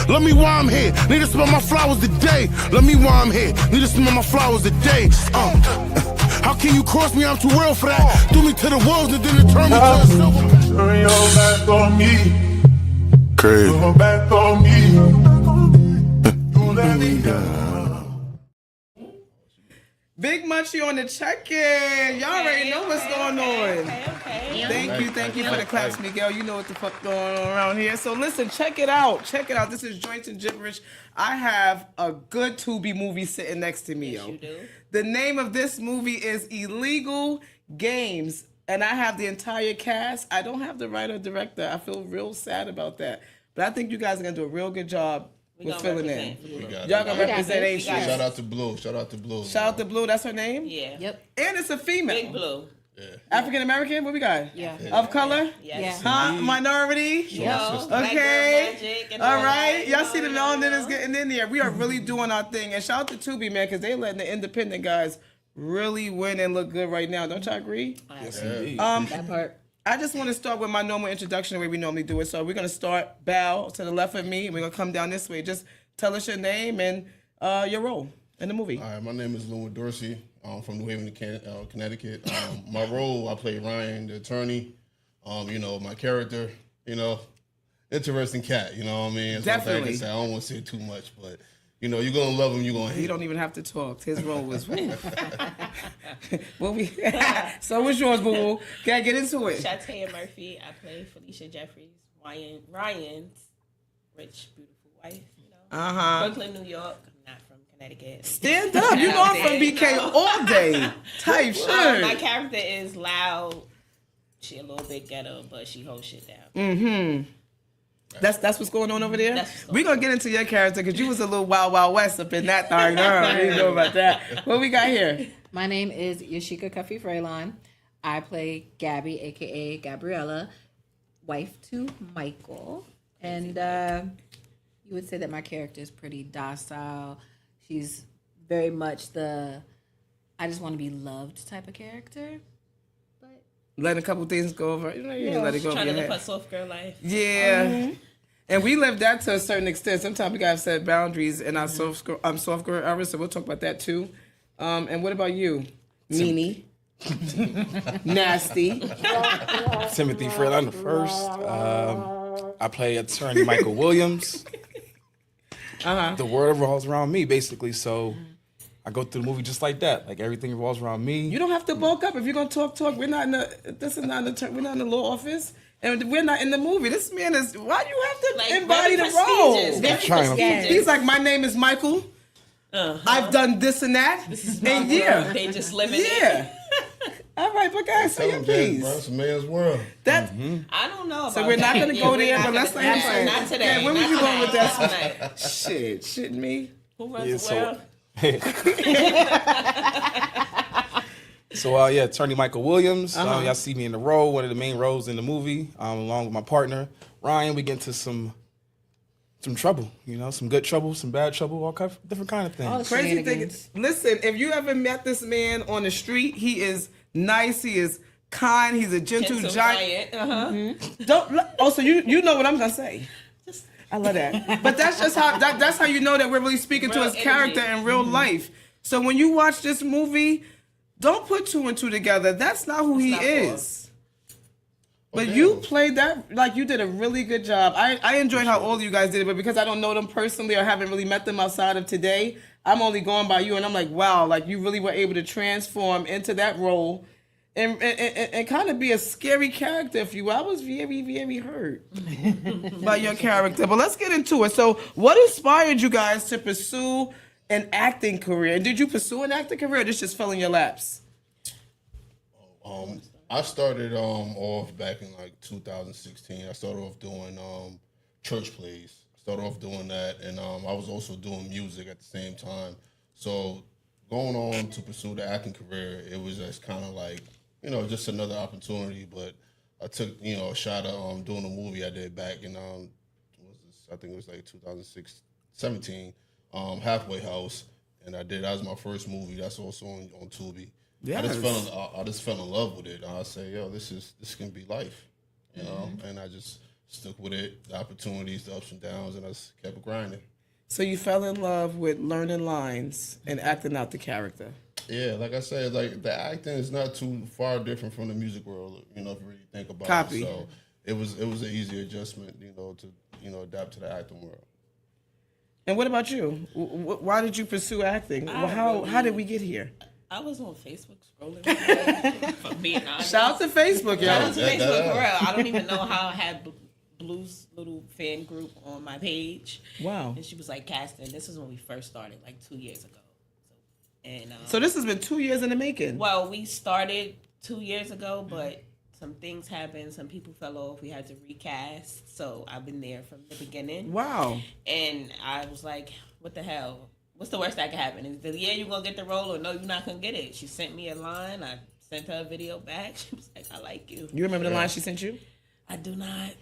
Let me while I'm here. Need to smell my flowers today. Let me while I'm here. Need to smell my flowers today. How can you cross me? I'm too real for that. Do me to the wolves and then it turn me to a silver. Turn your back on me. Crazy. Turn your back on me. You let me down. Big Munchie on the check-in. Y'all already know what's going on. Okay. Thank you for the claps, Miguel. You know what the fuck going on around here. So listen, check it out. This is Joints and Gibberish. I have a good Tubi movie sitting next to me, yo. You do. The name of this movie is Illegal Games, and I have the entire cast. I don't have the writer or director. I feel real sad about that. But I think you guys are going to do a real good job with filling in. Y'all going to represent Asia. Shout out to Blue. Shout out to Blue. That's her name? Yeah. Yep. And it's a female. Big Blue. Yeah. African American? What we got? Yeah. Of color? Yes. Huh? Minority? No, Okay. and All right. Y'all see the melanin is getting in there. We are really doing our thing. And shout out to Tubi, man, because they letting the independent guys really win and look good right now. Don't y'all agree? Yes, indeed. That part. I just want to start with my normal introduction the way we normally do it. So we're going to start bow to the left of me, and we're going to come down this way. Just tell us your name and your role in the movie. All right, my name is Lou Dorsey. I'm from New Haven, Connecticut. My role, I play Ryan, the attorney. My character, interesting cat, you know what I mean? Definitely. I don't want to say too much, but, you're going to love him, you're going to hate him. You don't even have to talk. His role was So what's yours, boo-boo? Can I get into it? Shantae Murphy. I play Felicia Jeffries, Ryan's rich, beautiful wife. Brooklyn, New York. I'm not from Connecticut. Stand up. You know I'm from BK all day. Type shit. My character is loud. She a little bit ghetto, but she holds shit down. Mm-hmm. That's what's going on over there? We're going to get into your character because you was a little Wild Wild West up in that thing. Girl. You know about that. What we got here? My name is Yashika Cuffy Freylon. I play Gabby, a.k.a. Gabriella, wife to Michael. And you would say that my character is pretty docile. She's very much the I just want to be loved type of character. But letting a couple things go over. You let it go over trying your to head. live a soft girl life. Yeah. And we live that to a certain extent. Sometimes we gotta set boundaries in our soft girl era, so we'll talk about that too. And what about you? Meanie. Nasty. Timothy Freylon the first. I play attorney Michael Williams. The world revolves around me, basically. So I go through the movie just like that. Like everything revolves around me. You don't have to bulk up. If you're gonna talk. We're not in we're not in the law office, and we're not in the movie. This man is. Why do you have to embody the role? He's like, my name is Michael. I've done this and that. This is my world. They just live in it. All right, but guys, say your piece. It's a man's world. That I don't know. So we're not gonna go there, but let's let him say. Not today. Yeah, when were you going with that? Shit, shitting me. Who runs the world? So attorney Michael Williams. Y'all see me in the role, one of the main roles in the movie, along with my partner Ryan. We get into some trouble, some good trouble, some bad trouble, all different kind of things. Crazy thing is, listen, if you ever met this man on the street, he is nice, he is kind, he's a gentle giant. So you know what I'm gonna say. I love that. But that's just how that's how you know that we're really speaking to his character in real life. So when you watch this movie, don't put two and two together. That's not who he is. But you played that, like, you did a really good job. I enjoyed how all of you guys did it, but because I don't know them personally or haven't really met them outside of today, I'm only going by you, and I'm like, wow, like, you really were able to transform into that role and kind of be a scary character, if you will. I was very, very hurt by your character. But let's get into it. So what inspired you guys to pursue an acting career? And did you pursue an acting career, or this just fell in your laps? I started off back in like 2016. I started off doing church plays. I started off doing that, and I was also doing music at the same time. So going on to pursue the acting career, it was just kind of like, just another opportunity. But I took, a shot at doing a movie I did back in, I think it was like 2017, Halfway House. And that was my first movie. That's also on Tubi. Yes. I just fell in love with it. I say, this can be life, and I just stuck with it, the opportunities, the ups and downs, and I just kept grinding. So you fell in love with learning lines and acting out the character. Yeah, like I said, like the acting is not too far different from the music world, if you really think about Copy. it. So it was an easy adjustment, to adapt to the acting world. And what about you? Why did you pursue acting? How did we get here? I was on Facebook scrolling. For being honest. Shout out to Facebook, y'all. Shout out to Facebook for real. I don't even know how I had Blue's little fan group on my page. Wow. And she was like casting. This is when we first started, like 2 years ago. So this has been 2 years in the making. Well, we started 2 years ago, but some things happened. Some people fell off. We had to recast. So I've been there from the beginning. Wow. And I was like, what the hell? What's the worst that could happen? Is that, yeah, you're going to get the role, or no, you're not going to get it. She sent me a line. I sent her a video back. She was like, I like you. You remember the line she sent you? I do not.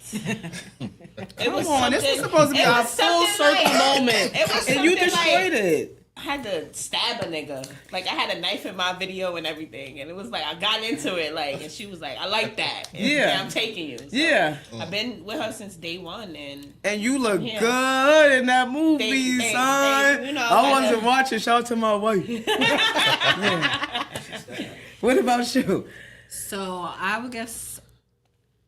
Come on, this was supposed to be our full circle moment. And you destroyed it. I had to stab a nigga. Like, I had a knife in my video and everything. And it was like, I got into it. Like, and she was like, I like that. And yeah. I'm taking you. So yeah. I've been with her since day one. And you look good in that movie, son. I wanted to watch it. Shout out to my wife. What about you? So I would guess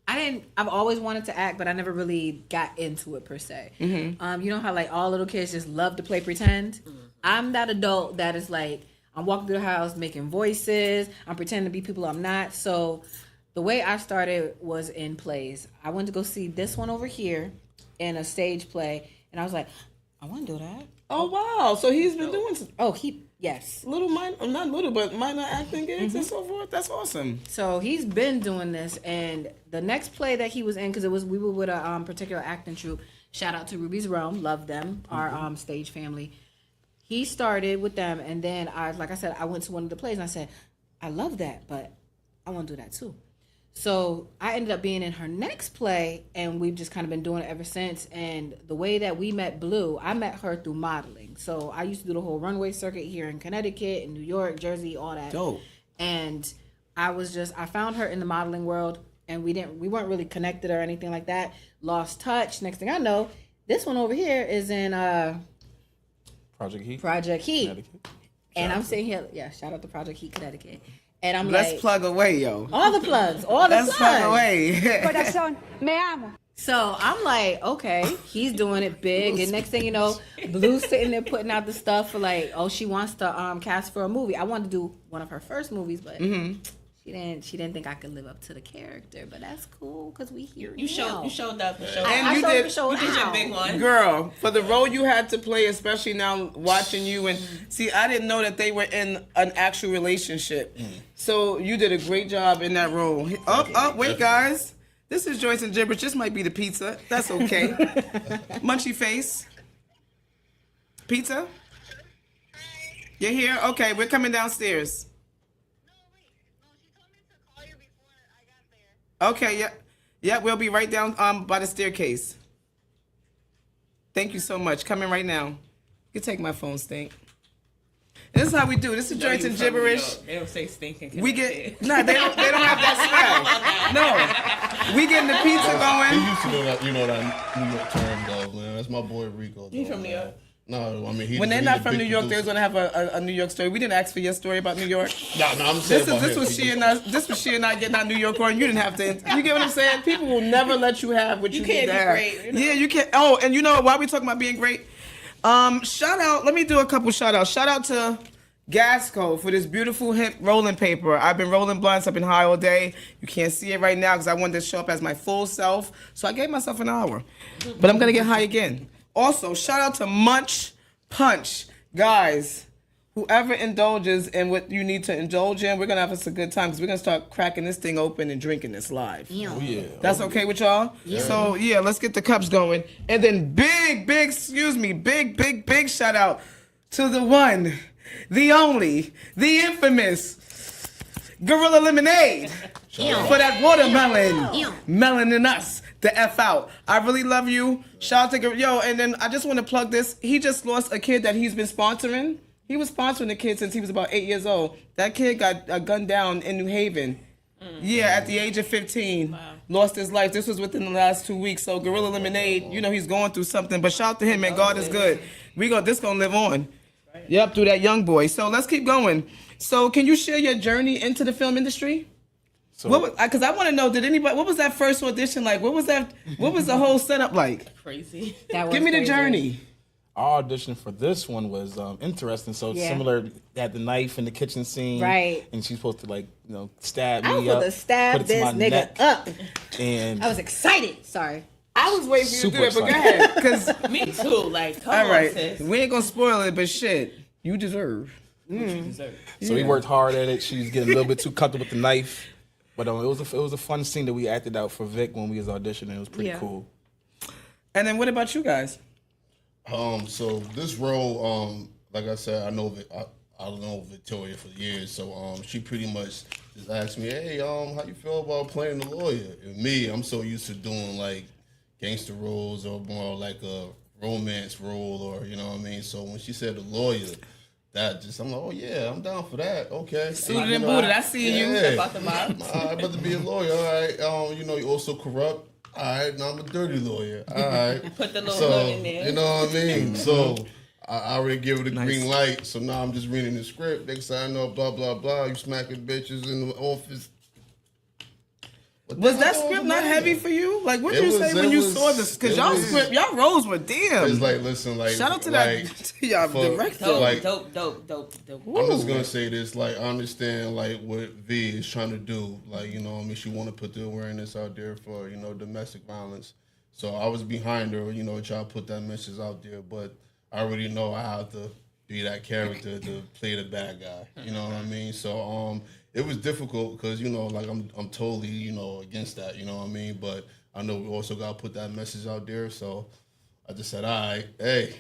I've always wanted to act, but I never really got into it per se. Mm-hmm. You know how like all little kids just love to play pretend? Mm-hmm. I'm that adult that is like, I'm walking through the house making voices. I'm pretending to be people I'm not. So the way I started was in plays. I went to go see this one over here in a stage play. And I was like, I want to do that. Oh, wow. So he's been doing some... Oh, yes. Little minor, not little, but minor acting gigs and so forth. That's awesome. So he's been doing this, and the next play that he was in, because we were with a particular acting troupe. Shout out to Ruby's Realm, love them, our stage family. He started with them, and then I went to one of the plays, and I said, I love that, but I want to do that too. So I ended up being in her next play, and we've just kind of been doing it ever since. And the way that we met Blue, I met her through modeling. So I used to do the whole runway circuit here in Connecticut, in New York, Jersey, all that. Dope. And I found her in the modeling world, and we weren't really connected or anything like that. Lost touch. Next thing I know, this one over here is in Project Heat. And I'm sitting here, shout out to Project Heat, Connecticut. And I'm Let's plug away, yo. All the plugs. Let's plug away. Corazón, me amo. So I'm like, okay, he's doing it big. And next thing you know, Blue's sitting there putting out the stuff for like, she wants to cast for a movie. I wanted to do one of her first movies, but she didn't think I could live up to the character. But that's cool because we here. You showed up. And you did your big one. Girl, for the role you had to play, especially now watching you. And see, I didn't know that they were in an actual relationship. So you did a great job in that role. Wait, guys. This is Joyce and Gibberish. This might be the pizza. That's okay. Munchy face. Pizza? You're here? Okay, we're coming downstairs. Okay, yeah, we'll be right down by the staircase. Thank you so much. Coming right now. You can take my phone, Stink. This is how we do. This is Joyce and Gibberish. They don't say stinking. We get they don't have that smell. No, we getting the pizza going. He used to know that, that New York term though, man. That's my boy Rico. He from New York. No, I mean when they're not from New York, they're gonna have a New York story. We didn't ask for your story about New York. No, I'm saying this was she and us. This was she and I getting our New York on. You didn't have to. You get what I'm saying? People will never let you have what you can't need be to have. great. Yeah, you can't. Oh, and while we talking about being great, shout out. Let me do a couple shout outs. Shout out to Gasco for this beautiful hip rolling paper. I've been rolling blunts. I've been high all day. You can't see it right now because I wanted to show up as my full self. So I gave myself an hour, but I'm gonna get high again. Also, shout out to Munch Punch. Guys, whoever indulges in what you need to indulge in, we're gonna have us a good time because we're gonna start cracking this thing open and drinking this live. Oh, yeah. That's okay with y'all? Yeah. So let's get the cups going. And then big shout out to the one, the only, the infamous Gorilla Lemonade for that watermelon. Melon in us. The F out. I really love you. Shout out to and then I just want to plug this. He just lost a kid that he's been sponsoring. He was sponsoring the kid since he was about 8 years old. That kid got gunned down in New Haven. Yeah, at the age of 15. Wow. lost his life. This was within the last 2 weeks. So Gorilla Lemonade, you know, he's going through something. But shout out to him, man. God is good. This gonna live on. Yep, through that young boy. So let's keep going. So can you share your journey into the film industry? So, because I want to know, what was that first audition like? What was the whole setup like? Crazy. Give me the journey. Our audition for this one was interesting. So similar, they had the knife in the kitchen scene, right? And she's supposed to stab me up. I was supposed to stab this nigga up, and I was excited. Sorry, I was waiting for you to do it, but go ahead. Cause me too. Like, come all right, on, sis. We ain't gonna spoil it, but shit, you deserve. You deserve. So we worked hard at it. She was getting a little bit too comfortable with the knife, but it was a fun scene that we acted out for Vic when we was auditioning. It was pretty cool. And then what about you guys? So this role, like I said, I know Victoria for years, so she pretty much just asked me, hey, how you feel about playing the lawyer? And me, I'm so used to doing like gangster roles or more like a romance role, or you know what I mean. So when she said the lawyer, I'm like, oh yeah, I'm down for that. Okay, suited and booted. I see you. About to be a lawyer. All right. You also corrupt. All right, now I'm a dirty lawyer. All right. Put the little hood in there. You know what I mean? So I already give it a green light. So now I'm just reading the script. Next thing I know, blah, blah, blah. You smacking bitches in the office. Was that script not heavy for you? Like, what did you say when you saw this? Because y'all roles were damn. It's like, listen, like, shout out to y'all director. Dope. I'm just gonna say this, like, I understand, like, what V is trying to do. Like, you know what I mean? She want to put the awareness out there for, domestic violence. So I was behind her, trying to put that message out there. But I already know I have to be that character to play the bad guy. You know what I mean? So, it was difficult because, like I'm totally, against that, you know what I mean? But I know we also got to put that message out there. So I just said, all right, hey,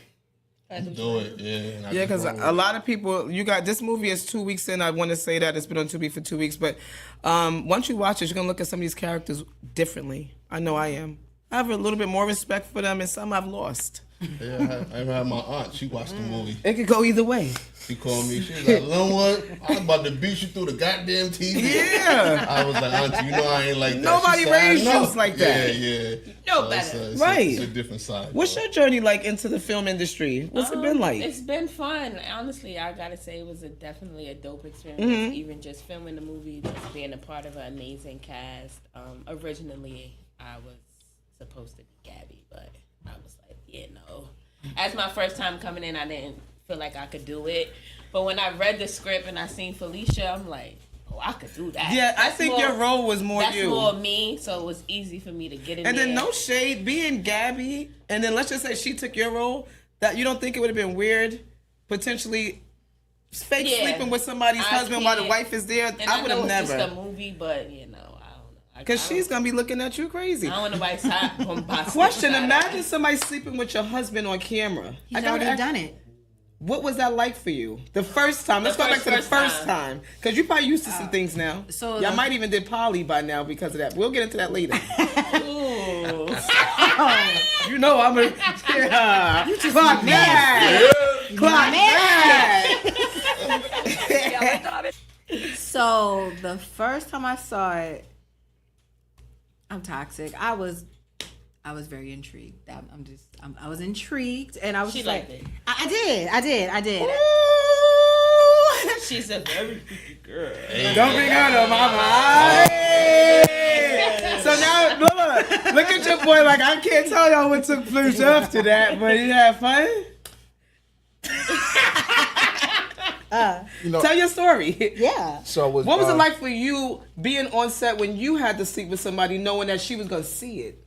do it. Yeah, because a lot of people, this movie is 2 weeks in. I want to say that it's been on Tubi for 2 weeks. But once you watch it, you're going to look at some of these characters differently. I know I am. I have a little bit more respect for them, and some I've lost. Yeah, I had my aunt. She watched the movie. It could go either way. She called me. She was like, you know what? I was about to beat you through the goddamn TV. Yeah. I was like, auntie, I ain't like that. Nobody raised you like that. Yeah. No better. It's a different side. What's your journey like into the film industry? What's it been like? It's been fun. Honestly, I gotta say it was definitely a dope experience. Even just filming the movie, just being a part of an amazing cast. Originally, I was supposed to be Gabby, but I was like, no. As my first time coming in, I didn't feel like I could do it. But when I read the script and I seen Felicia, I'm like, oh, I could do that. Yeah, I think your role was more that's you. That's more me, so it was easy for me to get in and there. And then no shade, being Gabby, and then let's just say she took your role, that you don't think it would have been weird, potentially fake sleeping with somebody's husband while the wife is there? And I would have never. It's just a movie, but because she's going to be looking at you crazy. I don't know why it's Question, imagine somebody sleeping with your husband on camera. He's already done it. What was that like for you? The first time. Let's go back to the first time. Because you're probably used to some things now. So y'all might even did poly by now because of that. We'll get into that later. You know I'm a... Yeah. You just clock that. Clock that. So the first time I saw it, I'm toxic. I was very intrigued. I was intrigued, and I was just like, it. I did. Ooh, she's a very pretty girl. Hey. Don't bring her to mama. Hey. So now, look at your boy. Like I can't tell y'all what took place after that, but you had fun. Tell your story. Yeah. So what was it like for you being on set when you had to sleep with somebody, knowing that she was gonna see it?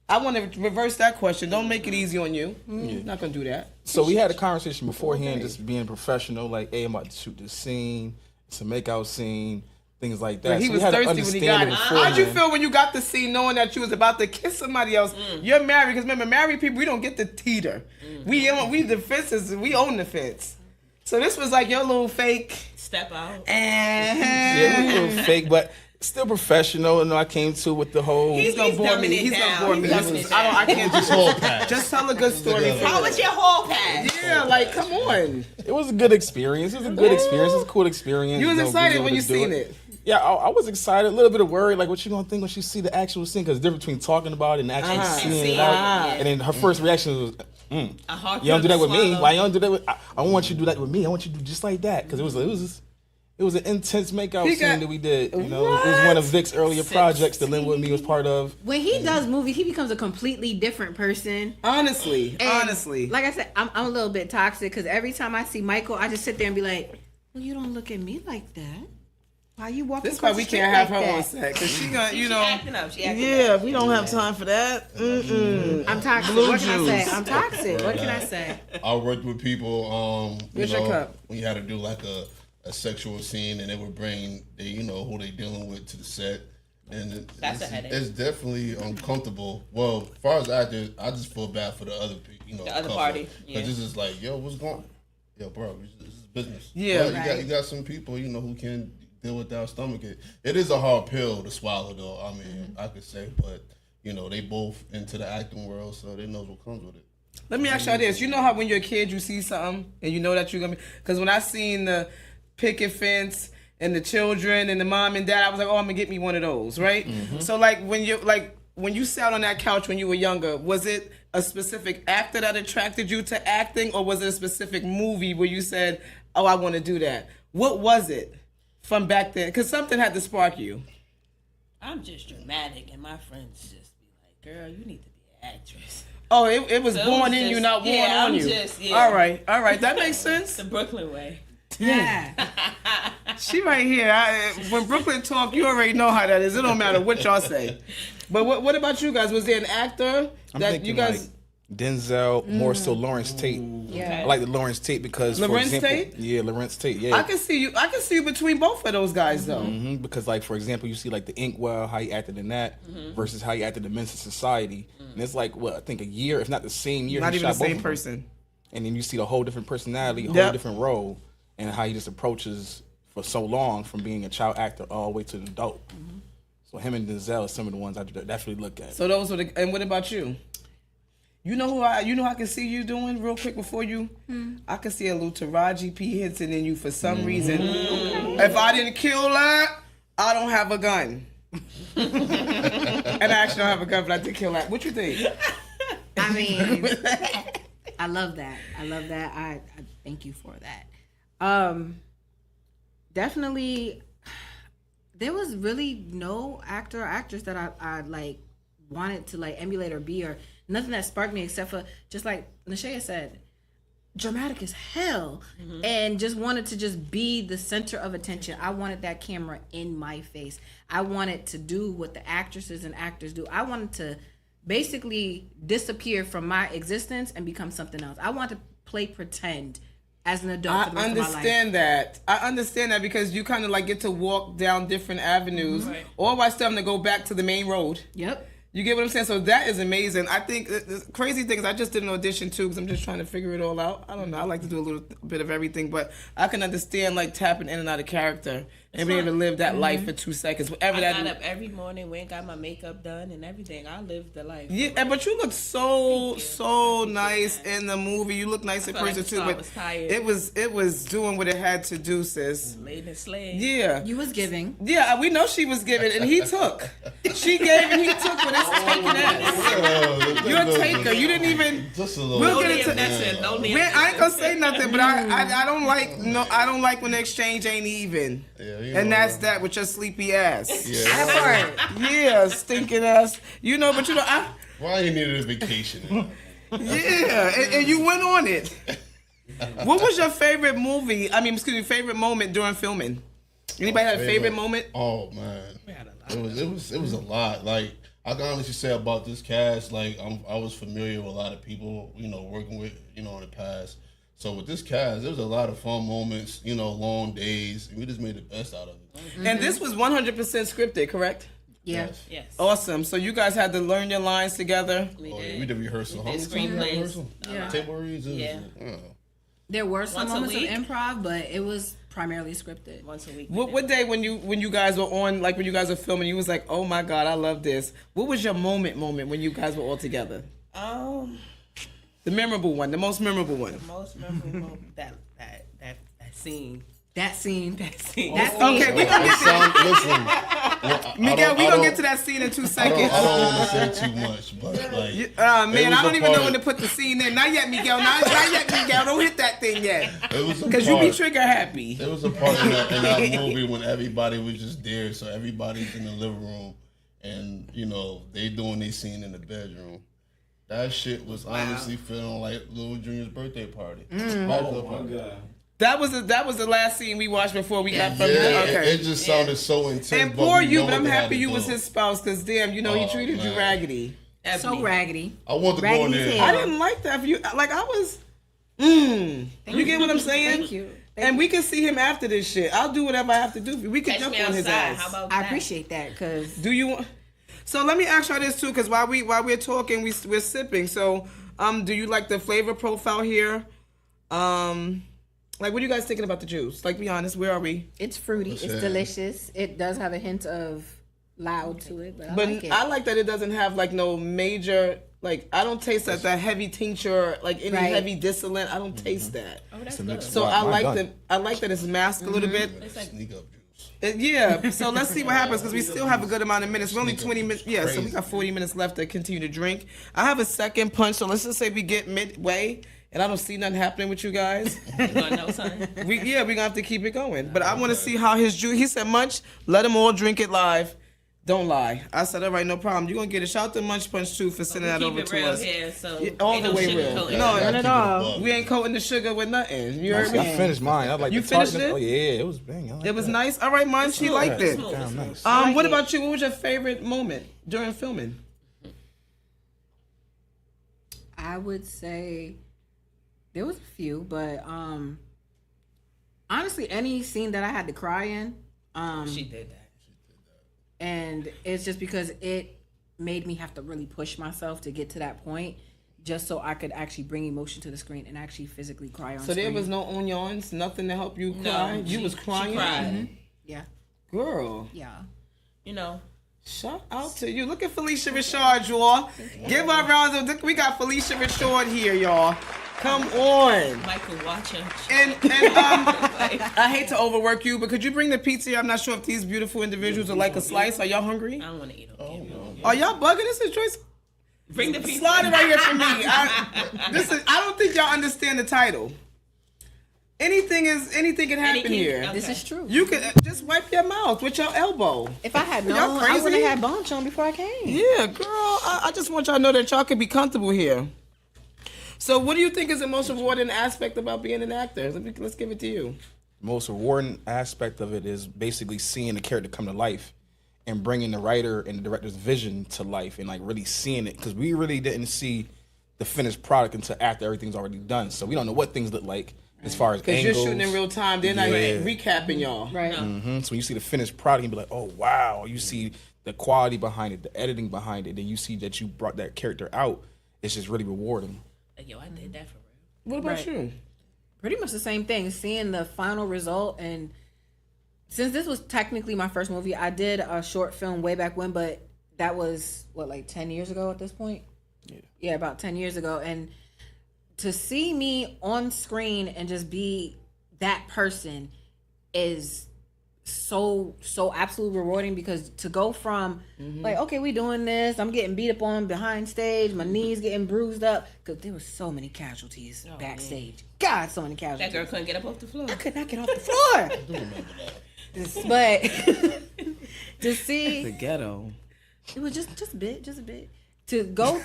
I want to reverse that question. Don't make it easy on you. Not gonna do that. So we had a conversation beforehand, just being professional. Like, hey, I'm about to shoot this scene. It's a makeout scene. Things like that. He so was thirsty when he got it. How'd you feel when you got the scene knowing that you was about to kiss somebody else? You're married, because remember, married people, we don't get the teeter. We the fences, we own the fence. So this was like your little fake step out. Yeah, a little fake, but still professional. And I came to with the whole. He's gonna bore me. He's gonna bore me. I can't just whole pass. Just tell a good story. How was your whole pass? Yeah, like come on. It was a good experience. It was a good experience. It was a cool experience. You was excited when you seen it. Yeah, I was excited, a little bit of worry, like what you gonna think when she see the actual scene, because the difference between talking about it and actually seeing it out. And then her first reaction was, you don't do that with me. Why you don't do that with? I want you to do that with me. I want you to do just like that, because it was an intense makeout scene that we did. You know, it was one of Vic's earlier projects that Lynn with me was part of. When he does movies, he becomes a completely different person. Honestly. Like I said, I'm a little bit toxic because every time I see Michael, I just sit there and be like, well, you don't look at me like that. Why you walking? This is why we can't have her on set, because she gonna, you know. Acting up. She acting up. We don't have time for that. I'm toxic. What can I say? I'm toxic. What can I say? I worked with people, Where's your cup? when you had to do like a sexual scene, and they would bring who they dealing with to the set, and That's a headache. It's definitely uncomfortable. Well, as far as actors, I just feel bad for the other people, the other party, because it's just like, yo, what's going? Yo, bro, this is business. Yeah, but you got some people, who can deal with that stomach. It is a hard pill to swallow, though. I mean, I could say, but they both into the acting world, so they know what comes with it. Let me ask y'all this. You know how when you're a kid, you see something, and you know that you're going to be... Because when I seen the picket fence and the children and the mom and dad, I was like, oh, I'm going to get me one of those, right? Mm-hmm. So, when you sat on that couch when you were younger, was it a specific actor that attracted you to acting, or was it a specific movie where you said, oh, I want to do that? What was it from back then? Because something had to spark you. I'm just dramatic, and my friends just be like, girl, you need to be an actress. Oh, it was born in you, not worn on you. All right. That makes sense. The Brooklyn way. Yeah. She right here. When Brooklyn talk, you already know how that is. It don't matter what y'all say. But what about you guys? Was there an actor that you guys... Like Denzel, more so Lawrence Tate. Yeah. I like the Lawrence Tate because, Lawrence for example, Tate? Yeah, Lawrence Tate. Yeah, I can see you between both of those guys though. Mm-hmm, because, like, for example, you see like the Inkwell, how he acted in that, versus how he acted in Men's Society, and it's like I think a year, if not the same year. Not he even shot the same both of them. person. And then you see the whole different personality, whole different role, and how he just approaches for so long from being a child actor all the way to an adult. Mm-hmm. So him and Denzel are some of the ones I definitely look at. So those were and what about you? You know who I can see you doing real quick before you? I can see a little Taraji P. Henson in you for some reason. If I didn't kill that, I don't have a gun. And I actually don't have a gun, but I did kill that. What you think? I mean, I love that. I thank you for that. Definitely, there was really no actor or actress that I like wanted to like emulate or be, or nothing that sparked me except for, just like Nashaya said, dramatic as hell, and just wanted to just be the center of attention. I wanted that camera in my face. I wanted to do what the actresses and actors do. I wanted to basically disappear from my existence and become something else. I wanted to play pretend as an adult for the rest of my life. I understand that because you kind of like get to walk down different avenues, or while still having to go back to the main road. Yep. You get what I'm saying? So that is amazing. I think the crazy thing is I just did an audition too because I'm just trying to figure it all out. I don't know. I like to do a little bit of everything, but I can understand like tapping in and out of character and being able to live that life for 2 seconds. Whatever I that got up every morning, went and got my makeup done and everything. I lived the life. Yeah, but you look so nice in the movie. You look nice in person too. But it was doing what it had to do, sis. Laid in slave. Yeah. You was giving. Yeah, we know she was giving, and he took. She gave and he took, but it's taking ass. You're a taker. You didn't even. Just a little. We'll get into that. I ain't gonna say nothing, but I don't like I don't like when the exchange ain't even. Yeah, and that's that with your sleepy ass. Yeah. That part. Yeah, stinking ass. But why you needed a vacation? Yeah, and you went on it. What was your favorite movie? Favorite moment during filming? Anybody had a favorite moment? Oh man, it was a lot. Like I can honestly say about this cast, like I was familiar with a lot of people, working with, in the past. So with this cast, there was a lot of fun moments, long days, and we just made the best out of it. Mm-hmm. And this was 100% scripted, correct? Yeah. Yes. Awesome. So you guys had to learn your lines together. We did. We did rehearsal. We did screenplays. Yeah. Table reads. There were some Once a moments of week. improv, but it was primarily scripted. Once a week. What day when you guys were on, like when you guys were filming, you was like, oh my God, I love this. What was your moment when you guys were all together? The memorable one, the most memorable one. The most memorable moment, that scene. That scene. Okay, we gonna get to Listen, Miguel. We gonna get to that scene in 2 seconds. I don't want to say too much, but like, Man, I don't even know when to put the scene in. Not yet, Miguel. Not yet, Miguel. Don't hit that thing yet. Because you be trigger happy. There was a part in that movie when everybody was just there, so everybody's in the living room, and they doing their scene in the bedroom. That shit was honestly feeling like Lil Junior's birthday party. That was the last scene we watched before we got from okay. It just sounded so intense. And poor you, but I'm happy you was his spouse, because damn, he treated you raggedy. So raggedy. I want to go in there. I didn't like that. I was. You get what I'm saying? Thank you. And we can see him after this shit. I'll do whatever I have to do. We can jump on his ass. How about I appreciate that, because. Do you want? So let me ask y'all this too, because while we're talking, we're sipping. So, do you like the flavor profile here? Like, what are you guys thinking about the juice? Like, be honest, where are we? It's fruity. It's delicious. It does have a hint of loud to it, but I like it. I like that it doesn't have like no major. Like, I don't taste that heavy tincture, like any heavy distillate. I don't taste that. Oh, that's good. So I like that it's masked a little bit. It's like Sneak up juice. Yeah, so let's see what happens, because we still have a good amount of minutes. We're only 20 minutes. Yeah, so we got 40 minutes left to continue to drink. I have a second punch, so let's just say we get midway and I don't see nothing happening with you guys. you gonna know something. We're gonna have to keep it going. But I want to see how his juice. He said, Munch, let them all drink it live. Don't lie. I said, all right, no problem. You're gonna get a shout out to Munch Punch too for sending that over to us. Here, so all the way real. No, not at all. We ain't coating the sugar with nothing. You heard me? I finished mine. I like You the finished tartness. it? Oh yeah, it was bang. It was nice. All right, Munch, he liked it. Damn nice. What about you? What was your favorite moment during filming? I would say there was a few, but honestly, any scene that I had to cry in, she did that. And it's just because it made me have to really push myself to get to that point, just so I could actually bring emotion to the screen and actually physically cry on So screen. there was no onions, nothing to help you cry? No, You was crying? She cried. Mm-hmm. Yeah. Girl. Yeah. Shout out to you. Look at Felicia Richard, y'all. Give her a round of applause. We got Felicia Richard here, y'all. Come on. Michael, watch him. And I hate to overwork you, but could you bring the pizza here? I'm not sure if these beautiful individuals would like a slice. Are y'all hungry? I don't want to eat them. Are y'all bugging? This is Joyce. Bring the pizza. Slide it right here for me. I don't think y'all understand the title. Anything can happen here. Okay. This is true. You can just wipe your mouth with your elbow. If I had Y'all known, I crazy? would have had bones on before I came. Yeah, girl. I just want y'all to know that y'all can be comfortable here. So, what do you think is the most rewarding aspect about being an actor? Let's give it to you. The most rewarding aspect of it is basically seeing the character come to life and bringing the writer and the director's vision to life and like really seeing it, because we really didn't see the finished product until after everything's already done. So we don't know what things look like as far as Because angles. you're shooting in real time. They're not recapping y'all. Right. Mm-hmm. So when you see the finished product, you be like, oh wow. You see the quality behind it, the editing behind it, then you see that you brought that character out. It's just really rewarding. Yo, I did that for real. What about Right. you? Pretty much the same thing. Seeing the final result, and since this was technically my first movie, I did a short film way back when, but that was like 10 years ago at this point. Yeah, about 10 years ago, and to see me on screen and just be that person is so absolutely rewarding, because to go from like, okay, we doing this, I'm getting beat up on behind stage, my knees getting bruised up, because there was so many casualties backstage. God, so many casualties. That girl couldn't get up off the floor. I could not get off the floor. But to see The ghetto. it was just a bit to go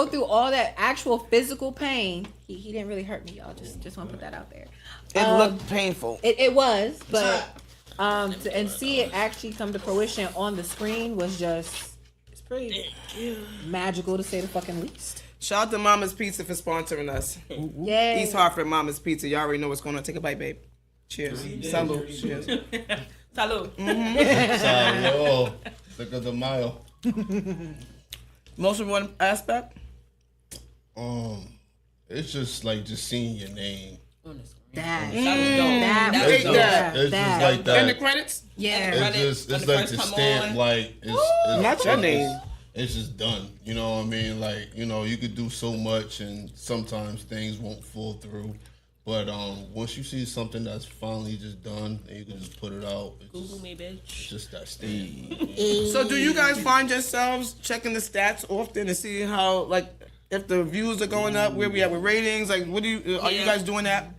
through all that actual physical pain. He didn't really hurt me, y'all. Just want to put that out there. It looked painful. It was, but and see it actually come to fruition on the screen was it's pretty magical, to say the fucking least. Shout out to Mama's Pizza for sponsoring us. Yay. East Hartford Mama's Pizza. Y'all already know what's going on. Take a bite, babe. Cheers. Salud. Cheers. Salud. Salud. Cinco de Mayo. Most rewarding aspect? It's just like just seeing your name. That That was dope. that You was ate dope. that. It's just like that. In the credits? Yeah. It's like the stamp, like it's Not your name. It's just done. You know what I mean? Like, you know, you could do so much, and sometimes things won't fall through. But once you see something that's finally just done and you can just put it out, Google me, bitch. It's just that stamp. So do you guys find yourselves checking the stats often to see how, like, if the views are going up, where we at with ratings? Like, what do you, are you guys doing that?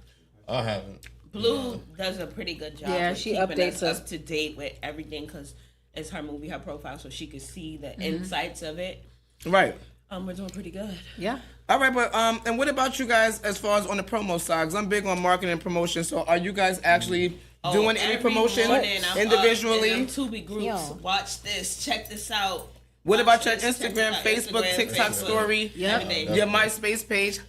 I haven't. Blue does a pretty good job. Yeah, with she keeping updates us us. up to date with everything because it's her movie, her profile, so she could see the insights of it. Right. We're doing pretty good. Yeah. All right, but and what about you guys as far as on the promo side? 'Cause I'm big on marketing and promotion. So are you guys actually doing any Every promotion morning I'm individually? up in them Tubi groups. Yo. Watch this. Check this out. What Watch about your this, check Instagram, this out. Facebook, Instagram, TikTok Facebook, story, everything. your MySpace page?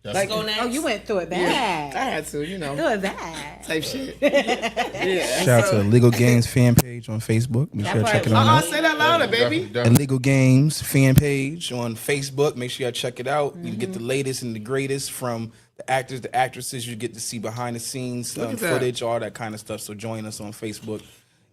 Like, Go next. Oh, you went through it I bad. had to, you know, Through it bad. type shit. Yeah. Shout out to the Legal Games fan page on Facebook. Make sure you check it out. Say that louder, baby. The Legal Games fan page on Facebook. Make sure y'all check it out. You get the latest and the greatest from the actors, the actresses. You get to see behind the scenes at that. footage, all that kind of stuff. So join us on Facebook,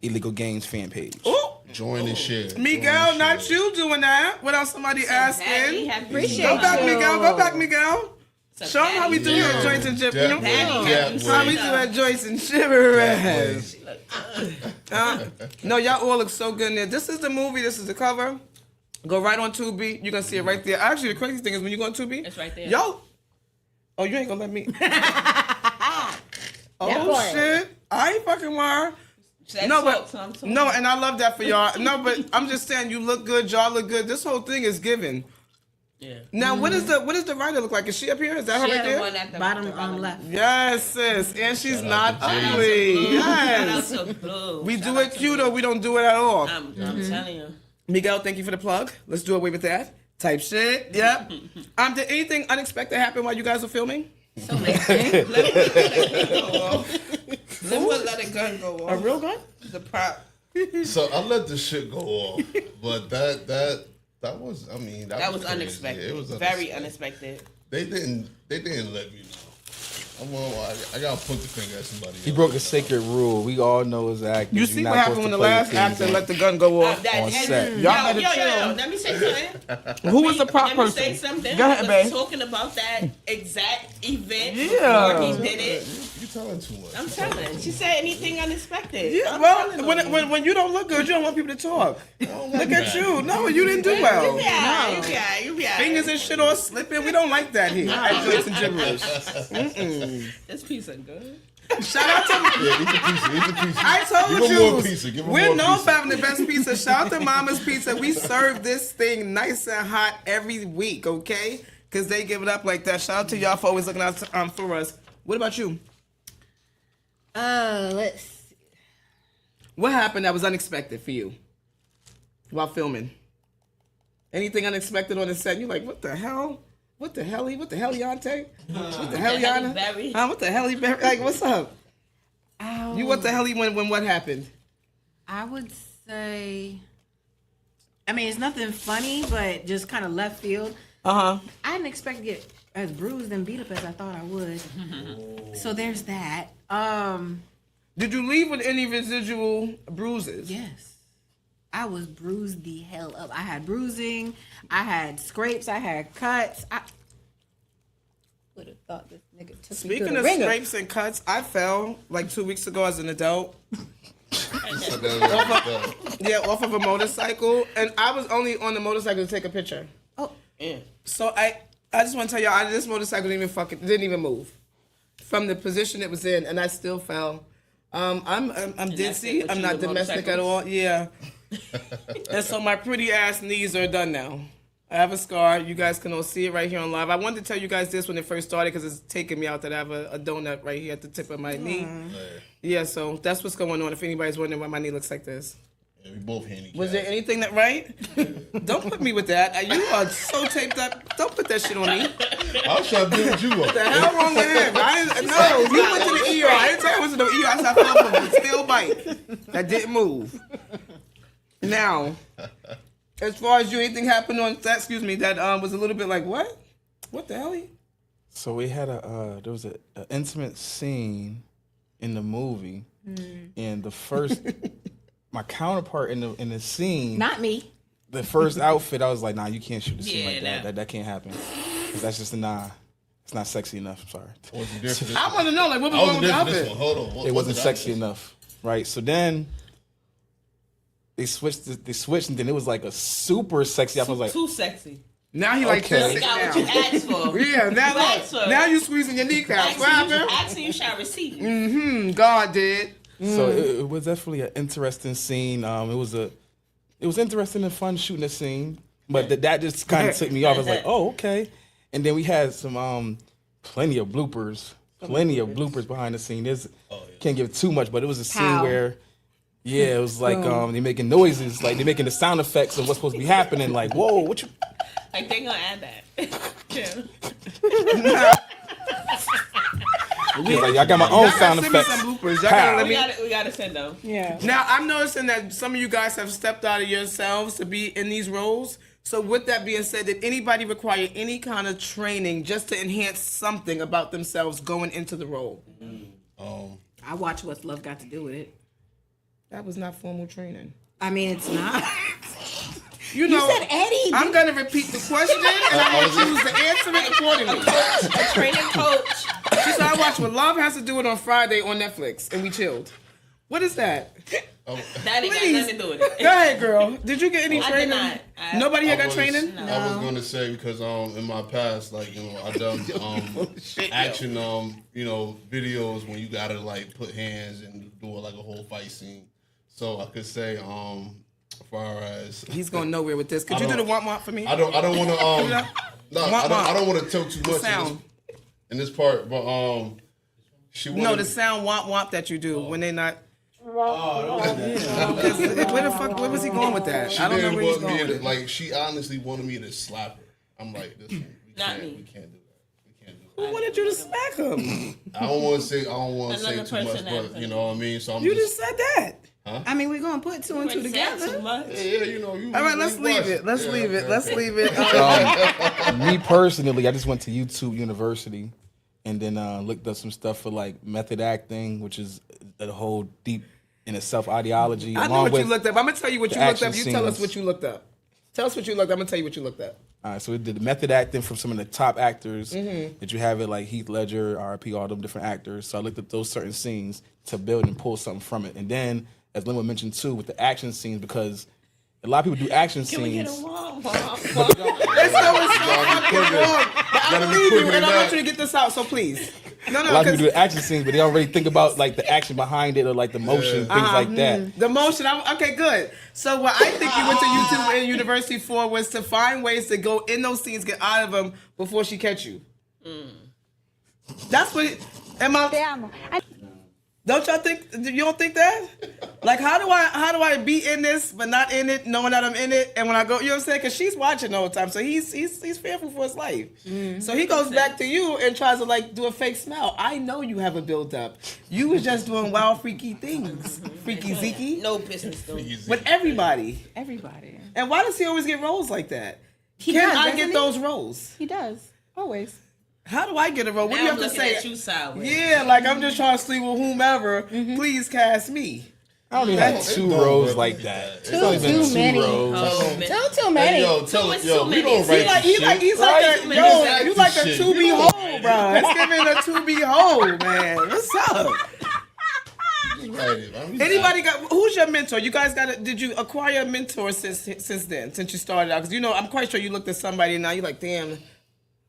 Illegal Games fan page. Ooh, join and share. Miguel, not you doing that. Without somebody asking. Appreciate Go back, you. Miguel. Go back, Miguel. Show them how we do Yeah. at Joints and Gibberish. You know? Yeah. How we do at Joints and Gibberish. No, y'all all look so good in there. This is the movie. This is the cover. Go right on Tubi. You can see it right there. Actually, the crazy thing is when you go on Tubi, It's right there. Yo. Oh, you ain't gonna let me. Oh part. shit! I ain't fucking lying. No, but no, and I love that for y'all. No, but I'm just saying, you look good. Y'all look good. This whole thing is given. Yeah. Now, what does the writer look like? Is she up here? Is that her right The there? one at the Bottom left. Yes, sis. And she's not out to Jay. ugly. Yes. Shout out to Blue. We Shout do out it to cute Blue. or we don't do it at all. I'm telling you. Miguel, thank you for the plug. Let's do away with that. Type shit. Yep. Did anything unexpected happen while you guys were filming? So many things. Let a gun go off. A real gun? The prop. So I let the shit go off, but that was, I mean, That was crazy. unexpected. It was Very unexpected. They didn't let me know. I gotta point the finger at somebody. He else. broke a sacred rule. We all know as actors. You you're see not what happened supposed when to the play last things actor on- let the gun go off? On set. Y'all better yo, chill. let me say something. Who was the prop Let me person? say something. Go ahead, I was babe. talking about that exact event Yeah. before he did it. You telling too much. I'm telling. She said anything unexpected. Yeah, I'm well, telling you. when you don't look good, you don't want people to talk. Look at you. No, you didn't do well. You be alright. Fingers and shit all slipping. We don't like that here at Joints and Gibberish. This piece of good. Shout out to Yeah, eat the pizza. I told Give him you. more pizza. Give him We're more known pizza. for having the best pizza. Shout out to Mama's Pizza. We serve this thing nice and hot every week, okay? Because they give it up like that. Shout out to y'all for always looking out for us. What about you? Let's see. What happened that was unexpected for you while filming? Anything unexpected on the set? You're like, what the hell? What the hell, Yante? What the hell, Yana? Berry? What the hell, Berry? Like, what's up? Oh, You what the hell when what happened? I would say, I mean, it's nothing funny, but just kind of left field. Uh-huh. I didn't expect to get as bruised and beat up as I thought I would. So there's that. Did you leave with any residual bruises? Yes. I was bruised the hell up. I had bruising, I had scrapes, I had cuts. I would have thought this nigga took me to Speaking the of ringer. scrapes and cuts, I fell like 2 weeks ago as an adult. Yeah, off of a motorcycle, and I was only on the motorcycle to take a picture. Oh, So I just want to tell y'all, this motorcycle didn't even move from the position it was in, and I still fell. I'm ditzy. what I'm you not with domestic at motorcycles? all. Yeah. And so my pretty ass knees are done now. I have a scar. You guys can all see it right here on live. I wanted to tell you guys this when it first started because it's taking me out that I have a donut right here at the tip of my knee. Yeah, so that's what's going on. If anybody's wondering why my knee looks like this. Yeah, we both handicapped. Was there anything that right? Don't put me with that. You are so taped up. Don't put that shit on me. I was trying to build you up. What the hell wrong with him? No, you went to the ER. I didn't tell you I went to the ER. I said I fell from a steel bike that didn't move. Now, as far as you, anything happened on that? Excuse me, that was a little bit like what? What the hell? So we had there was an intimate scene in the movie, and the first, my counterpart in the scene, not me. the first outfit, I was like, nah, you can't shoot the scene Yeah, like that. nah. That can't happen. 'Cause that's just a nah. It's not sexy enough. I'm sorry. What was the difference? I want to know, like, what was I wrong with was the there for this outfit? one. Hold on. What It wasn't did I sexy miss? enough, right? So then they switched, and then it was like a super sexy outfit. I was like, Too sexy. Now he like Okay. this You got now. what you asked for. Yeah, now You asked look. for. Now you squeezing your kneecaps. What happened? Asking you shall receive. God did. so it was definitely an interesting scene. It was interesting and fun shooting the scene, but that just kind of took me off. I was like, oh, okay. And then we had some plenty of bloopers behind the scene. Can't give too much, but it was a scene Pow. where, it was like they making noises, like they making the sound effects of what's supposed to be happening. Like, whoa, what you? Like they gonna add that. He was like, I got my own Y'all sound gotta send me effects. some bloopers. Y'all Pow. gotta let me. we gotta send them. Yeah. Now I'm noticing that some of you guys have stepped out of yourselves to be in these roles. So with that being said, did anybody require any kind of training just to enhance something about themselves going into the role? I watch What's Love Got to Do with It. That was not formal training. I mean, it's not. You know, said Eddie. I'm gonna repeat the question and I'm gonna choose to answer it accordingly. A training coach. She said I watched What Love Has to Do It on Friday on Netflix and we chilled. What is that? That ain't got nothing to do with it. Go ahead, girl. Did you get any I did training? not. Nobody here got was- training? I was gonna say because in my past, like I done action videos when you gotta like put hands and do like a whole fight scene. So I could say as far as He's going nowhere with this. Could you do the womp for me? I don't want to I don't want to tell too much sound. in this part, but she wanted No, the sound womp that you do when they not. Oh, Where the fuck? Where was he going with that? she I don't know didn't where he's want me going to, with it. like she honestly wanted me to slap her. I'm like, listen, we Not can't, me. we can't do that. We can't do Who that. wanted you to smack him? I don't want to say Another too much, person but has you know what I mean. So I'm You just said that. I mean, we're gonna put two and two Too together. much. yeah, you know. You, All right, let's leave it. Let's leave it. Let's leave it. Me personally, I just went to YouTube University and then looked up some stuff for like method acting, which is a whole deep in itself ideology. I know along what with you looked up. I'm gonna tell you what the you looked up. action You tell us scenes. what you looked up. Tell us what you looked up. I'm gonna tell you what you looked up. All right, so we did the method acting from some of the top actors Mm-hmm. that you have it, like Heath Ledger, RP, all them different actors. So I looked at those certain scenes to build and pull something from it. And then, as Linwood mentioned too, with the action scenes, because a lot of people do action Can we get a scenes. womp? Let's go. It's so fucking wrong. But I Gotta be believe you, quicker and I than want that. you to get this out. So please, no, A lot of because people do action scenes, but they don't really think about like the action behind it or like the motion, things like that. the motion. Okay, good. So what I think you went to YouTube and university for was to find ways to go in those scenes, get out of them before she catch you. That's what. Am I? Te amo. Don't y'all think? You don't think that? Like, how do I be in this but not in it, knowing that I'm in it? And when I go, you know what I'm saying? Because she's watching the whole time, so he's fearful for his life. So he goes back to you and tries to like do a fake smile. I know you have a build up. You was just doing wild, freaky things, freaky zeeky, No business though. with everybody. Everybody. And why does he always get roles like that? He Can does, I doesn't get he? those roles? He does. Always. How do I get a role? What do you Now have I'm to looking say? at you sideways. Yeah, like I'm just trying to sleep with whomever. Please cast me. I only had It two don't roles work like like that. that. It's only been Too two many. roles. Oh, man. Too many. Hey, yo, tell Too us, yo, we many. don't He write Like this he's like shit. he's like a Right. yo, you like a Shit. to be You hoe, don't bro. It's giving a to be hoe, man. What's up? Just write it, man. Anybody got? Who's your mentor? You guys got? Did you acquire a mentor since then? Since you started out? Because you know, I'm quite sure you looked at somebody and now you're like, damn,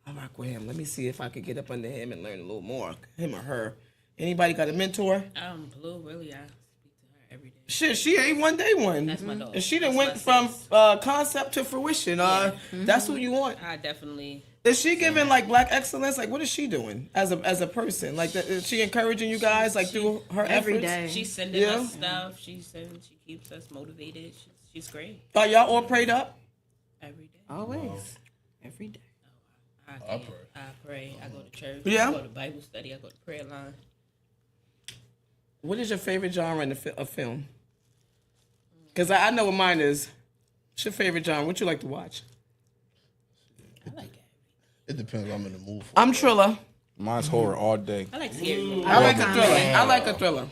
I rock with him. Let me see if I could get up under him and learn a little more, him or her. Anybody got a mentor? Blue, really, I speak to her every day. Shit, she ain't one day one. That's my dog. And she done That's went my from sis. concept to fruition. That's what you want. I definitely. Is she giving like black excellence? Like, what is she doing as a person? Like, is she encouraging you guys like through her Every efforts? day. She's sending Yeah. us stuff. She keeps us motivated. She's great Are y'all all prayed up? every day. Always. Every day. I pray. I go to church. Yeah. I go to Bible study. I go to prayer line. What is your favorite genre in of film? Because I know what mine is. What's your favorite genre? What you like to watch? I like it. It depends. I'm in the mood for. I'm thriller. Mine's horror all day. I like scary. I like a thriller. I like a thriller.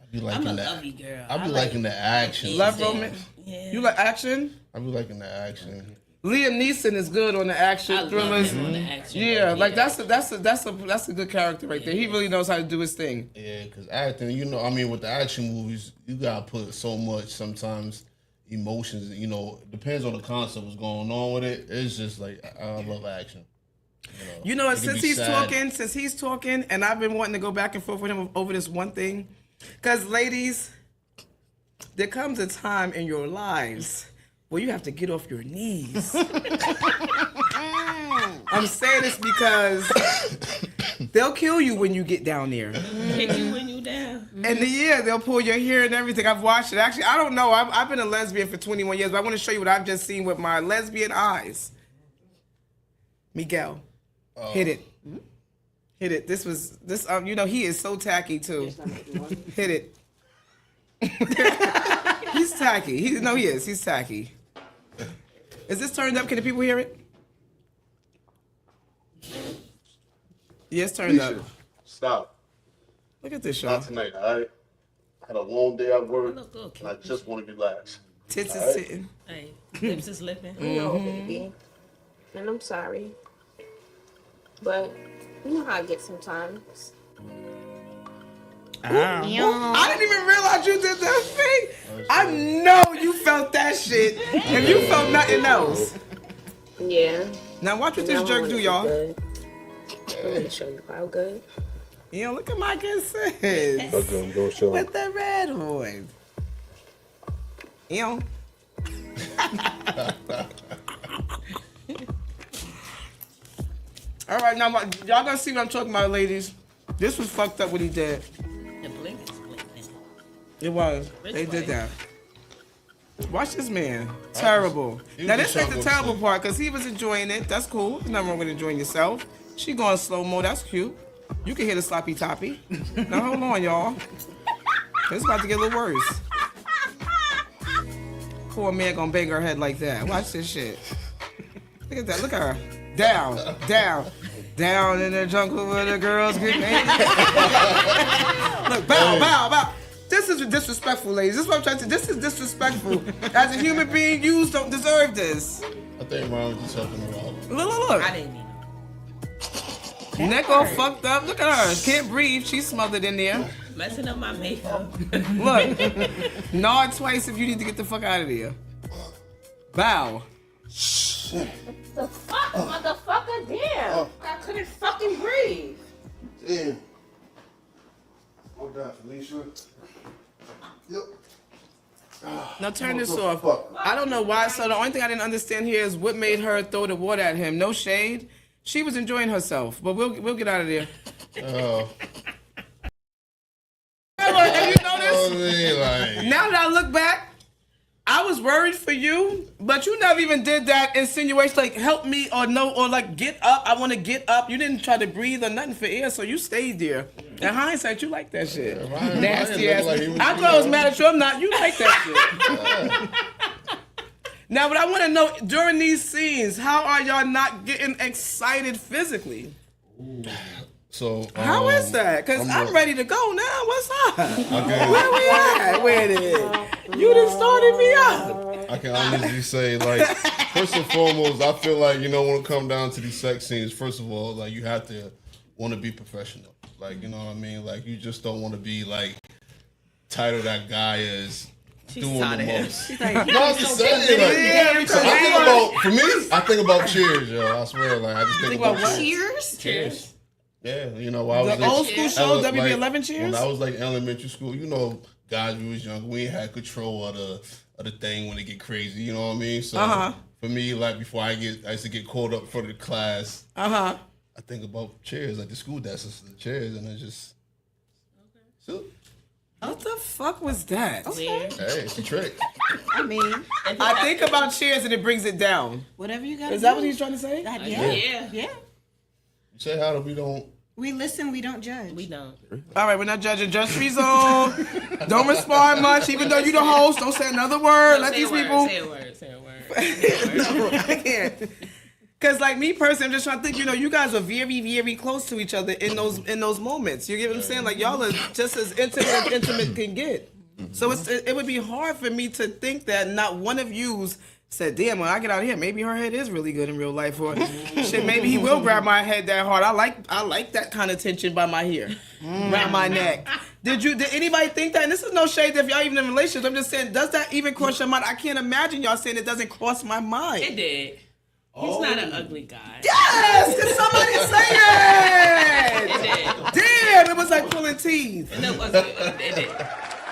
I be I'm liking a that. lovey girl. I be liking the action. Love romance. Yeah. You like action? I be liking the action. Liam Neeson is good on the action I love thrillers. him on the action. Yeah, like that's a good character right there. He really knows how to do his thing. Yeah, because acting, you know, I mean, with the action movies, you gotta put so much sometimes emotions. You know, depends on the concept what's going on with it. It's just like I love action. You know, it can since be he's talking, and I've been wanting to go back and forth with him over this one thing, because ladies, there comes a time in your lives where you have to get off your knees. I'm saying this because they'll kill you when you get down there. Hit you when you down. And they'll pull your hair and everything. I've watched it. Actually, I don't know. I've been a lesbian for 21 years, but I want to show you what I've just seen with my lesbian eyes. Miguel, hit it. Hit it. This. You know, he is so tacky too. Hit it. He's tacky. He is. He's tacky. Is this turned up? Can the people hear it? Yes, turned up. Stop. Look at this, y'all. Not tonight, all right? I had a long day at work, Look good, and I just want to relax. Tits is All right. sitting. Hey, lips is lipping. No, baby. And I'm sorry. But you know how I get sometimes. I didn't even realize you did that thing. I know you felt that shit. If you felt nothing else. Yeah. Now watch what this Now I jerk wanna do, be y'all. good. I'm gonna show you how good. You know, look at my good sis. Okay, I'm going to show With the red horn. You know. All right, now y'all gonna see what I'm talking about, ladies. This was fucked up what he did. The blink is blinking. It was. Which They did way? that. Watch this man. Terrible. he was Now this just ain't the trying to go terrible to sleep. part because he was enjoying it. That's cool. There's nothing wrong with enjoying yourself. She going slow mo. That's cute. You can hear the sloppy toppy. Now hold on, y'all. It's about to get a little worse. Poor man gonna bang her head like that. Watch this shit. Look at that. Look at her. Down, down, down in the jungle where the girls get naked. Look, bow, bow, bow. This is disrespectful, ladies. This is what I'm trying to. This is disrespectful. As a human being, you don't deserve this. I think Ron was just helping her out. Look. I didn't need Neck all fucked up. Look at her. Can't breathe. She's smothered in there. messing up my makeup. Look. Nod twice if you need to get the fuck out of there. Bow. The fuck, motherfucker? Damn. I couldn't fucking breathe. Damn. Hold that, Felicia. Yep. Now turn this What the off. fuck? I don't know why. So the only thing I didn't understand here is what made her throw the water at him. No shade. She was enjoying herself, but we'll get out of there. Have you noticed? Now that I look back, I was worried for you, but you never even did that insinuation like help me or no or like get up. I want to get up. You didn't try to breathe or nothing for air, so you stayed there. In hindsight, you like that shit. Ryan Nasty looked ass. like he was, I you thought I was know. mad at you. I'm not. You like that shit. Now, but I want to know during these scenes, how are y'all not getting excited physically? So How is that? Because I'm ready to go now. What's up? Okay. Where we at with it? You done started me up. I can honestly say, like, first and foremost, I feel like, you know, when it comes down to these sex scenes, first of all, like, you have to want to be professional. Like, you know what I mean? Like, you just don't want to be, like, title that guy is doing the most. No, I'm just saying, like, I think about, for me, I think about Cheers, yo. I swear, like, I just think about Cheers? Cheers. Yeah, you know, while I was The old school show, like, WB11 Cheers? When I was like elementary school, you know, guys, we was young, we ain't had control of the thing when it get crazy. You know what I mean? So for me, like before I used to get called up for the class. I think about Cheers, like the school desks, the chairs, and I just. So, What the fuck was that? Weird. hey, it's a trick. I mean, I think about Cheers and it brings it down. whatever you got to Is that what he's trying to say? Yeah. Yeah. You say how do we don't. We listen, we don't judge. We don't. All right, we're not judging. Just free zone. Don't respond much, even though you the host. Don't say another word. Let these people. Say a word. Say a word. No, I can't. Cause like me personally, I'm just trying to think. You know, you guys are very, very close to each other in those moments. You get what I'm saying? Like y'all are just as intimate can get. So it would be hard for me to think that not one of yous Said, damn, when I get out of here, maybe her head is really good in real life. Or shit, maybe he will grab my head that hard. I like that kind of tension by my hair, around my neck. Did anybody think that? And this is no shade if y'all even in relationships. I'm just saying, does that even cross your mind? I can't imagine y'all saying it doesn't cross my mind. It did. He's not an ugly guy. Yes! Can somebody say it? It did. Damn, it was like pulling teeth. No, it wasn't. It did.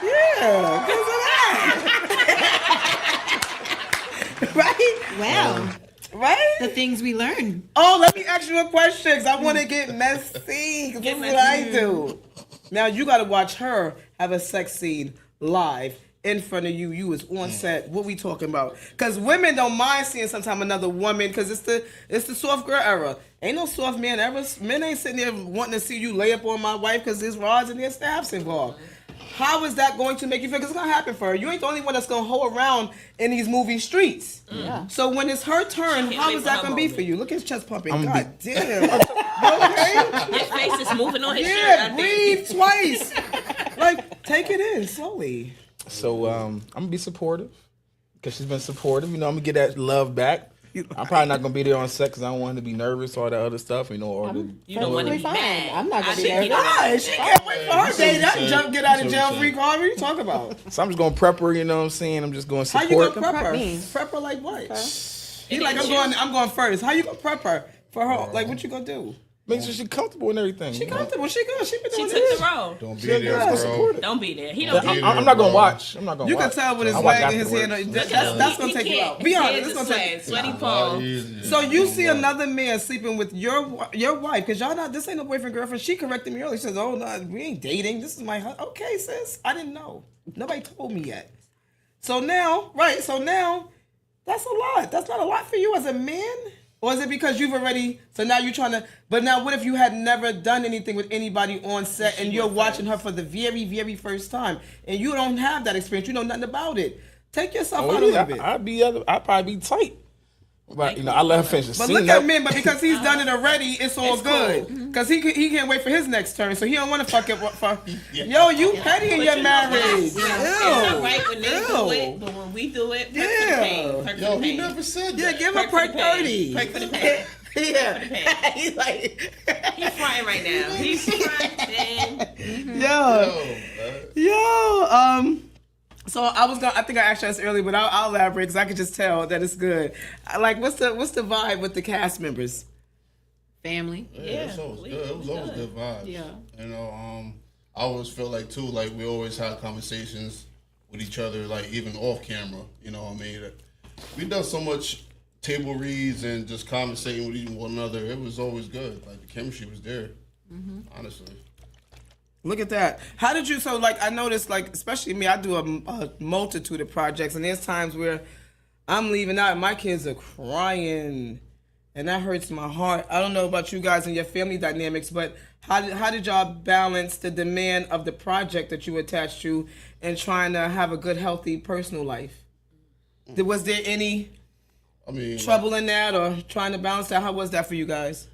Yeah, because of that. Right? Wow. Right? The things we learn. Oh, let me ask you a question because I want to get messy. Because this is what I do. Now, you got to watch her have a sex scene live in front of you. You was on set. What we talking about? Because women don't mind seeing sometime another woman because it's the soft girl era. Ain't no soft man ever. Men ain't sitting there wanting to see you lay up on my wife because there's rods and there's stabs involved. How is that going to make you feel? Because it's going to happen for her. You ain't the only one that's going to hoe around in these movie streets. Yeah. So when it's her turn, how is that going to be for you? Look at his chest pumping. God damn. You okay? His face is moving on his shirt. Yeah, breathe twice. Like, take it in slowly. So I'm going to be supportive because she's been supportive. You know, I'm going to get that love back. I'm probably not gonna be there on set because I don't want her to be nervous or all that other stuff, you know. Or you don't want to be mad. I'm not gonna be there. Why? She can't wait for her day. That jump get out of jail free card. What are you talking about? So I'm just gonna prep her. You know what I'm saying? I'm just gonna How support. you gonna prep her? me? Prep her like what? He like I'm going first. How you gonna prep her for her? Like what you gonna do? Make sure she's comfortable and everything. She comfortable. She good. She been She doing took this. the role. Don't be there, bro. Don't be there. He don't. I'm not gonna watch. I'm not gonna You watch. can tell with his I'll watch leg and his hand. afterwards. That's gonna take you out. Be honest. It's gonna take. Sweaty palms. So you see another man sleeping with your wife because y'all not. This ain't no boyfriend girlfriend. She corrected me earlier. She says, "Oh no, we ain't dating. This is my husband." Okay, sis. I didn't know. Nobody told me yet. So now, right? So now, that's a lot. That's not a lot for you as a man. Or is it because you've already, so now you're trying to, but now what if you had never done anything with anybody on set and you're watching her for the very, very first time and you don't have that experience, you know nothing about it. Take yourself out a little bit. I'd probably be tight. But, you know, I let her finish the But scene. look at men, but because he's done it already, it's all good. Because he can't wait for his next turn, so he don't want to fuck it. Yo, you petty in your marriage. It's all right when they do it, but when we do it, perk for the pain. Perk for Yo, the he pain. never said Yeah, that. give him perk 30. Perk for the pain. Yeah. He's like, He's fronting right now. He's fronting. Yo, so I think I asked you this earlier, but I'll elaborate because I could just tell that it's good. Like, what's the vibe with the cast members? Family. Yeah, it was always good. It was always good vibes. Yeah. You know, I always feel like too, like we always had conversations with each other, like even off camera. You know what I mean? We done so much table reads and just conversating with one another. It was always good. Like the chemistry was there. Honestly. Look at that. How did you, so like I noticed, like especially me, I do a multitude of projects and there's times where I'm leaving out and my kids are crying and that hurts my heart. I don't know about you guys and your family dynamics, but how did y'all balance the demand of the project that you attached to and trying to have a good, healthy personal life? Was there any trouble in that or trying to balance that? How was that for you guys?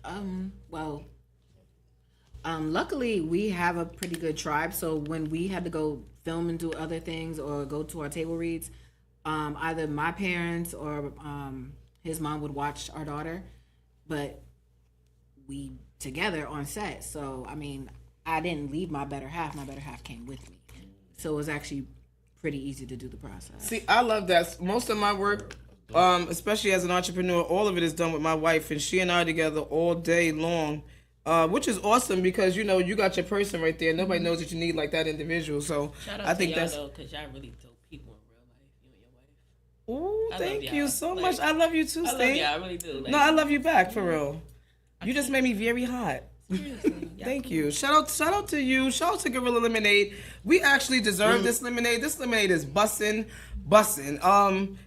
Luckily, we have a pretty good tribe. So when we had to go film and do other things or go to our table reads, either my parents or his mom would watch our daughter, but we together on set. So, I mean, I didn't leave my better half. My better half came with me. So it was actually pretty easy to do the process. See, I love that. Most of my work, especially as an entrepreneur, all of it is done with my wife, and she and I are together all day long. Which is awesome because, you know, you got your person right there. Nobody knows that you need like that individual. So Shout out I think to y'all that's. though, because y'all really dope people in real life, you and your wife. Ooh, I thank love you y'all. so Like, much. I love you too, I love Steve. y'all, I really do. Like, No, I love you back for real. You just made me very hot. seriously, Thank you. Shout out to you. Shout out to Gorilla Lemonade. We actually deserve this lemonade. This lemonade is bussin'.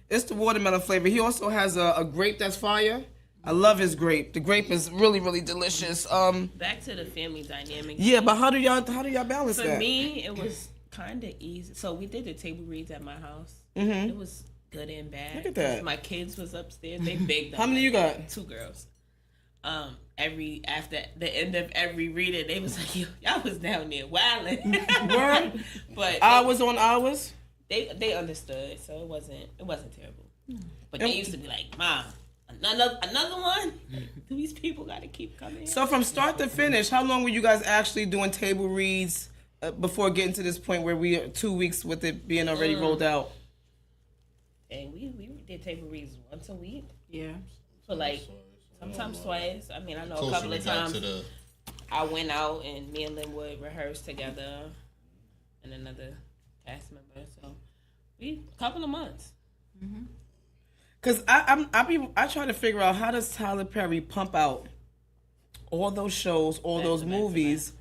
It's the watermelon flavor. He also has a grape that's fire. I love his grape. The grape is really, really delicious. Back to the family dynamic. Yeah, but how do y'all balance For that? me, it was kind of easy. So we did the table reads at my house. It was good and bad. Look at that. My kids was upstairs. They begged. How many you got? 2 girls. After the end of every reading, they was like, y'all was down there wilding. Word? But Hours on hours? they understood, so it wasn't terrible. But they used to be like, Mom, another one? These people got to keep coming. So from start to finish, how long were you guys actually doing table reads before getting to this point where we are 2 weeks with it being already rolled out? And we did table reads once a week. Yeah. For like, sometimes twice. I mean, I know a couple of times I went out and me and Lynn would rehearse together and another cast member. So a couple of months. Mm-hmm. Cause I try to figure out, how does Tyler Perry pump out all those shows, all those movies,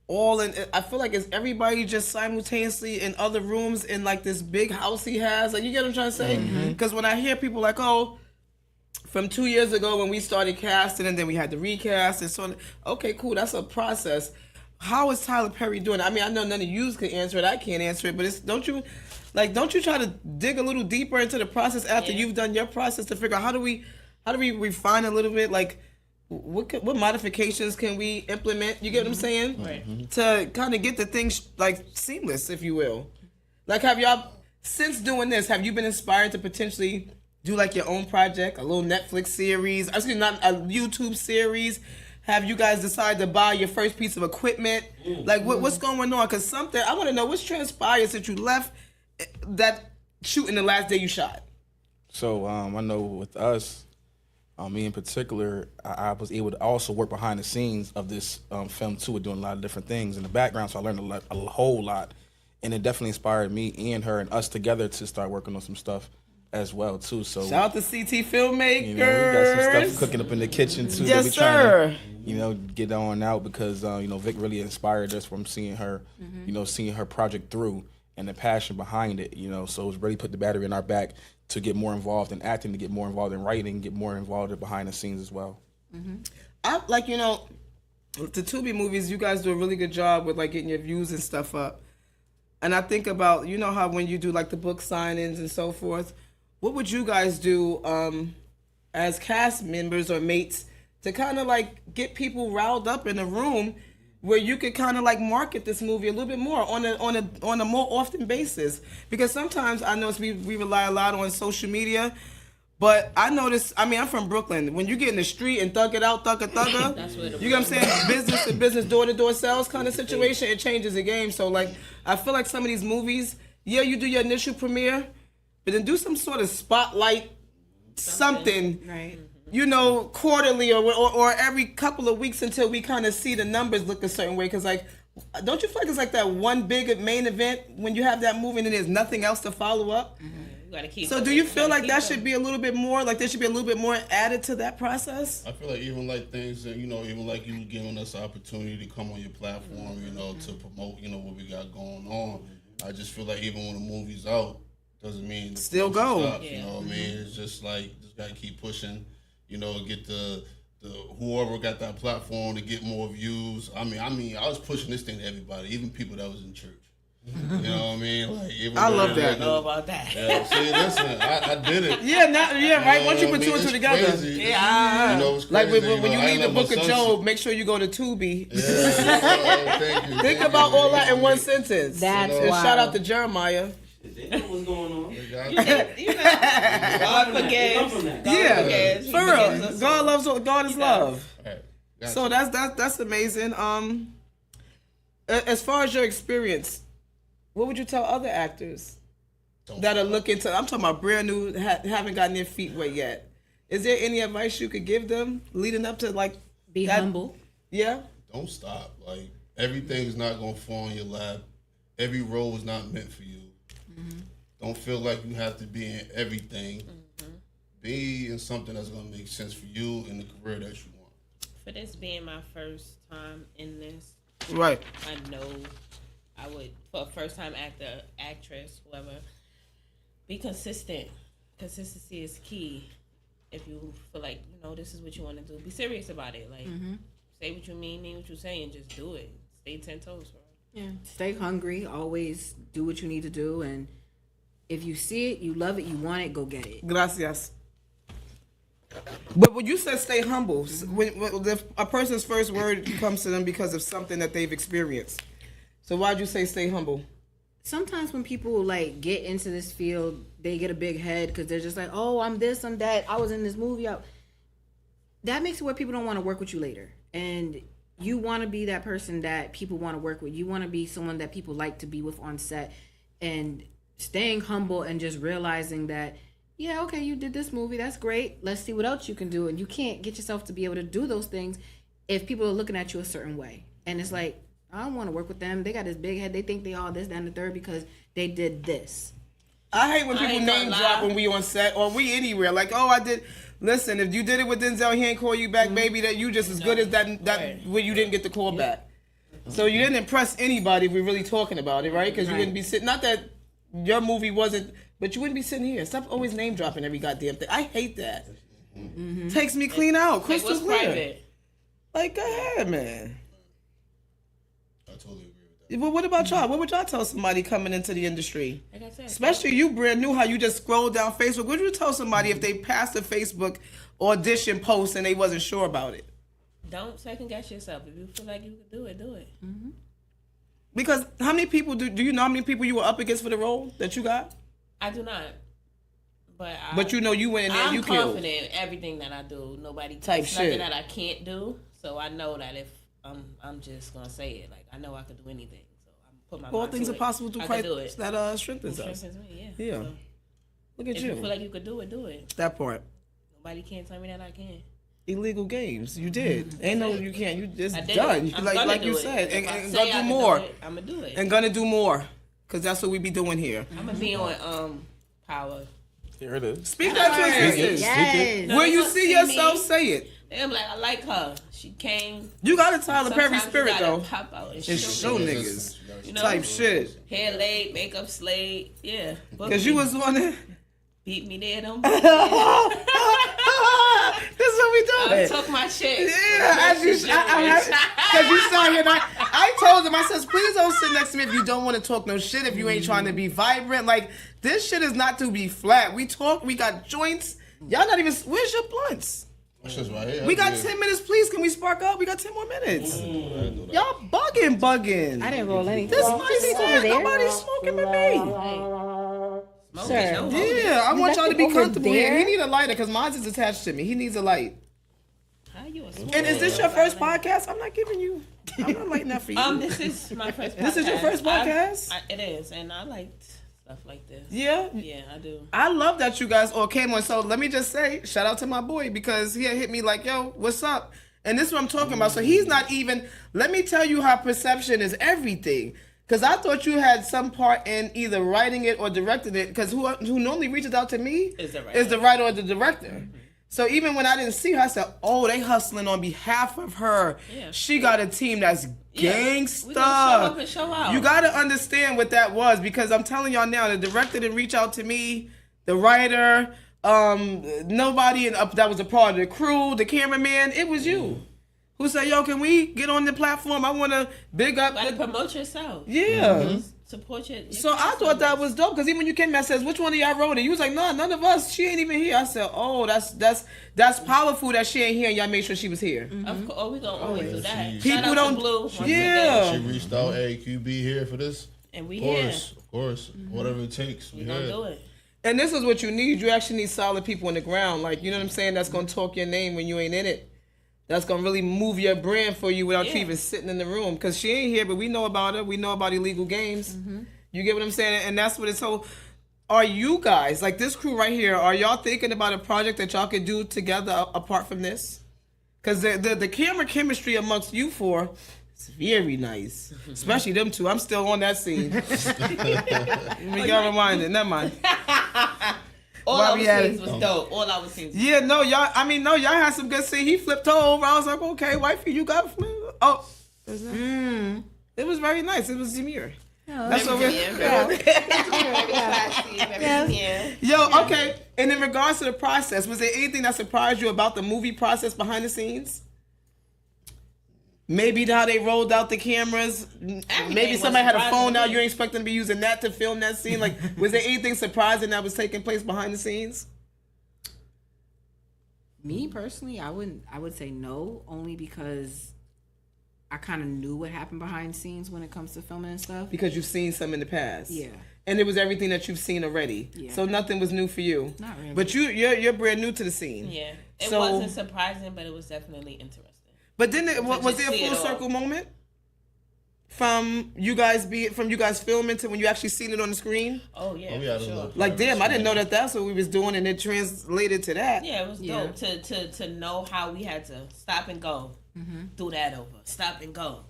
all in? I feel like, is everybody just simultaneously in other rooms in like this big house he has? Like, you get what I'm trying to say? Because when I hear people like, oh, from 2 years ago when we started casting and then we had to recast and so on, okay, cool, that's a process. How is Tyler Perry doing? I mean, I know none of you can answer it. I can't answer it, but don't you try to dig a little deeper into the process after you've done your process to figure out how do we refine a little bit? Like, what modifications can we implement? You get what I'm saying? Right. To kind of get the thing like seamless, if you will. Like, have y'all, since doing this, have you been inspired to potentially do like your own project, a little Netflix series, excuse me, not a YouTube series? Have you guys decided to buy your first piece of equipment? Like, what's going on? Because I want to know what's transpired since you left that shooting the last day you shot. So I know with us, me in particular, I was able to also work behind the scenes of this film too, doing a lot of different things in the background. So I learned a whole lot, and it definitely inspired me and her and us together to start working on some stuff as well too. So shout out to CT Filmmakers. You know, we got some stuff cooking up in the kitchen too. Yes, that we sir. Trying to, get on out because Vic really inspired us from seeing her, seeing her project through and the passion behind it. So it's really put the battery in our back to get more involved in acting, to get more involved in writing, get more involved behind the scenes as well. I like the Tubi movies. You guys do a really good job with like getting your views and stuff up. And I think about how when you do like the book signings and so forth. What would you guys do as cast members or mates to kind of like get people riled up in a room where you could kind of like market this movie a little bit more on a more often basis? Because sometimes I notice we rely a lot on social media, but I notice, I mean, I'm from Brooklyn. When you get in the street and thug it out, thugger, you know what I'm saying? Business to business, door to door sales kind of situation, it changes the game. So like, I feel like some of these movies, you do your initial premiere, but then do some sort of spotlight, something right? Quarterly or every couple of weeks until we kind of see the numbers look a certain way. Because like, don't you feel like it's like that one big main event when you have that movie and then there's nothing else to follow up? You gotta keep. So do you feel like that should be a little bit more? Like there should be a little bit more added to that process? I feel like even like things that even like you giving us the opportunity to come on your platform, to promote, what we got going on. I just feel like even when the movie's out, doesn't mean still go. Stop, You know what I mean? It's just like just gotta keep pushing. Get the whoever got that platform to get more views. I mean, I was pushing this thing to everybody, even people that was in church. You know what I mean? Like, even I love that. I know about that. Yeah, see, listen, I did it. Right. Once you put two and two together, crazy. It's like crazy. when you read the Book of Job, make sure you go to Tubi. Yeah. Thank you. Think about all that in one sentence. That's and wild. shout out to Jeremiah. What's going on? God forgives. For real. God is love. Right. So that's amazing. As far as your experience, what would you tell other actors that are looking to? I'm talking about brand new, haven't gotten their feet wet yet. Is there any advice you could give them leading up to like be humble? Yeah. Don't stop. Like everything's not gonna fall in your lap. Every role is not meant for you. Don't feel like you have to be in everything. Be in something that's going to make sense for you in the career that you want. For this being my first time in this, right? I know I would, for a first time actor, actress, whoever, be consistent. Consistency is key. If you feel like, this is what you want to do, be serious about it. Like, say what you mean what you say, and just do it. Stay 10 toes, bro. Yeah. Stay hungry. Always do what you need to do. And if you see it, you love it, you want it, go get it. Gracias. But when you said stay humble, when a person's first word comes to them because of something that they've experienced. So why'd you say stay humble? sometimes when people like get into this field, they get a big head because they're just like, oh, I'm this, I'm that. I was in this movie. That makes it where people don't want to work with you later. And you want to be that person that people want to work with. You want to be someone that people like to be with on set. And staying humble and just realizing that, yeah, okay, you did this movie. That's great. Let's see what else you can do. And you can't get yourself to be able to do those things if people are looking at you a certain way. And it's like, I don't want to work with them. They got this big head. They think they all this, that, and the third because they did this. I hate when people name drop when we on set or we anywhere. Like, oh, I did. Listen, if you did it with Denzel, he ain't call you back, baby. That you just as good as that when you didn't get the call back. So you didn't impress anybody if we're really talking about it, right? Because you wouldn't be sitting. Not that your movie wasn't, but you wouldn't be sitting here. Stop always name dropping every goddamn thing. I hate that. Takes me clean out. Crystal clear. Private? Like, go ahead, man. I totally agree with that. Well, what about y'all? What would y'all tell somebody coming into the industry? Like I said, especially you, brand new, how you just scroll down Facebook. What would you tell somebody if they passed a Facebook audition post and they wasn't sure about it? Don't second guess yourself. If you feel like you can do it, do it. Mm-hmm. Because how many people do you know how many people you were up against for the role that you got? I do not. But you know you went in there and you killed. I'm confident in everything that I do. Nobody type shit. Nothing that I can't do. So I know that if I'm just gonna say it. Like I know I could do anything. So I'm put my all things are possible through Christ that strengthens us. Strengthens me, yeah. So look at if you. you feel like you could do it, do it. That part. Nobody can't tell me that I can. Illegal games. You did. Ain't no you can't. You just I did done. it. Like you said. If And gonna do more. I'm gonna do it. And gonna do more. Cause that's what we be doing here. I'm gonna be on Power. Here it is. Speak that to existence. Yes. Where you see yourself, say it. I'm like, I like her. She came. You got a Tyler Perry spirit though. Pop out and show niggas. You know, type shit. Hair laid, makeup slayed. Yeah. Cause you was on it. Beat me there, don't. This is what we doing. I took my shit. Yeah, cause you saw here. I told him, I says, please don't sit next to me if you don't want to talk no shit. If you ain't trying to be vibrant, like this shit is not to be flat. We talk. We got joints. Y'all not even. Where's your blunts? Right here. We got 10 minutes, please. Can we spark up? We got 10 more minutes. Y'all bugging. I didn't roll anything. This might be nobody's smoking with me. Sir. Yeah, I want y'all to be comfortable here. He need a lighter because mine is attached to me. He needs a light. How you and is this your first podcast? I'm not giving you. I'm not lighting that for you. This is my first podcast. This is your first podcast? It is, and I liked stuff like this. Yeah? Yeah, I do. I love that you guys all came on. So let me just say, shout out to my boy because he had hit me like, yo, what's up? And this is what I'm talking about. So he's not even, let me tell you how perception is everything. Because I thought you had some part in either writing it or directing it. Because who normally reaches out to me is the writer or the director. Mm-hmm. So even when I didn't see her, I said, oh, they hustling on behalf of her. Yeah. She got a team that's gangsta. We gonna show up and show out. You got to understand what that was. Because I'm telling y'all now, the director didn't reach out to me. The writer, nobody that was a part of the crew, the cameraman. It was you. Who said, yo, can we get on the platform? I want to big up. You gotta promote yourself. Yeah. Mm-hmm. Support your So I thought that was dope because even when you came in, I said, which one of y'all wrote it? You was like, no, none of us. She ain't even here. I said, oh, that's powerful that she ain't here and y'all made sure she was here. Mm-hmm. Of course, we gonna always do that. People don't. Blue, yeah. She reached out, hey, can you be here for this? And we Of course. Mm-hmm. Whatever it takes. We gonna do it. And this is what you need. You actually need solid people on the ground. Like, you know what I'm saying? That's gonna talk your name when you ain't in it. That's going to really move your brand for you without you even sitting in the room. Because she ain't here, but we know about her. We know about illegal games. Mm-hmm. You get what I'm saying? And that's what it's so... Are you guys, like this crew right here, are y'all thinking about a project that y'all could do together apart from this? Because the camera chemistry amongst you four is very nice. Especially them two. I'm still on that scene. We got reminded. Never mind. All our scenes was dope. All our scenes. Yeah, no, y'all. I mean, no, y'all had some good scenes. He flipped her over. I was like, okay, wifey, you got flip. Oh, it was very nice. It was demure. No, that's what Yo, okay. And in regards to the process, was there anything that surprised you about the movie process behind the scenes? Maybe how they rolled out the cameras. Maybe somebody had a phone out. You ain't expecting to be using that to film that scene. Like, was there anything surprising that was taking place behind the scenes? Me personally, I would say no, only because I kind of knew what happened behind scenes when it comes to filming and stuff. Because you've seen some in the past. Yeah. And it was everything that you've seen already. Yeah. So nothing was new for you. Not really. But you're brand new to the scene. Yeah. It So- wasn't surprising, but it was definitely interesting. But then was just there a see it full all. circle moment from you guys filming to when you actually seen it on the screen? Oh yeah, Oh, yeah, for sure. Like damn, I didn't know that that's what we was doing, and it translated to that. Yeah, it was Yeah. dope to know how we had to stop and go, do that over, stop and go,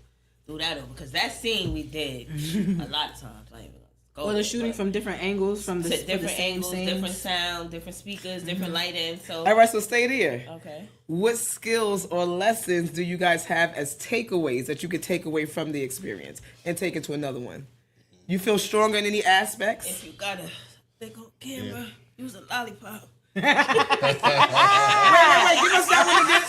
do that over, because that scene we did a lot of times. Like, go Well, there, the shooting but from different angles, from the to for the different same angles, scenes. different sound, different speakers, different lighting. So All right, so stay there. okay. What skills or lessons do you guys have as takeaways that you could take away from the experience and take it to another one? You feel stronger in any aspects? If you gotta think on camera, use a lollipop. Wait, give us that one again.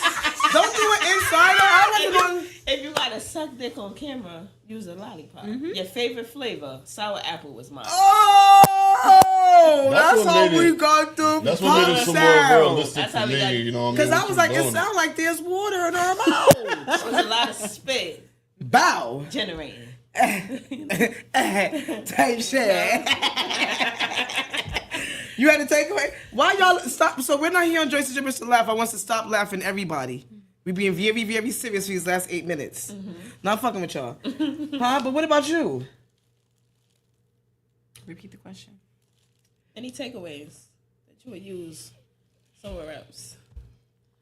Don't do it inside. I wasn't on. If you gotta suck dick on camera, use a lollipop. Your favorite flavor, sour apple was mine. Oh, that's what how made we it- got the That's what made it some more realistic That's for how we got- me. You know what I mean? Because I What was you like, it doing. sounds like there's water in our mouth. It was a lot of spit Bow. generating. Type shit. You had to take away. Why y'all stop? So we're not here on Joyce's Gibberish to laugh. I want to stop laughing, everybody. We being very, very serious for these last 8 minutes. Not fucking with y'all. Huh? But what about you? Repeat the question. Any takeaways that you would use somewhere else?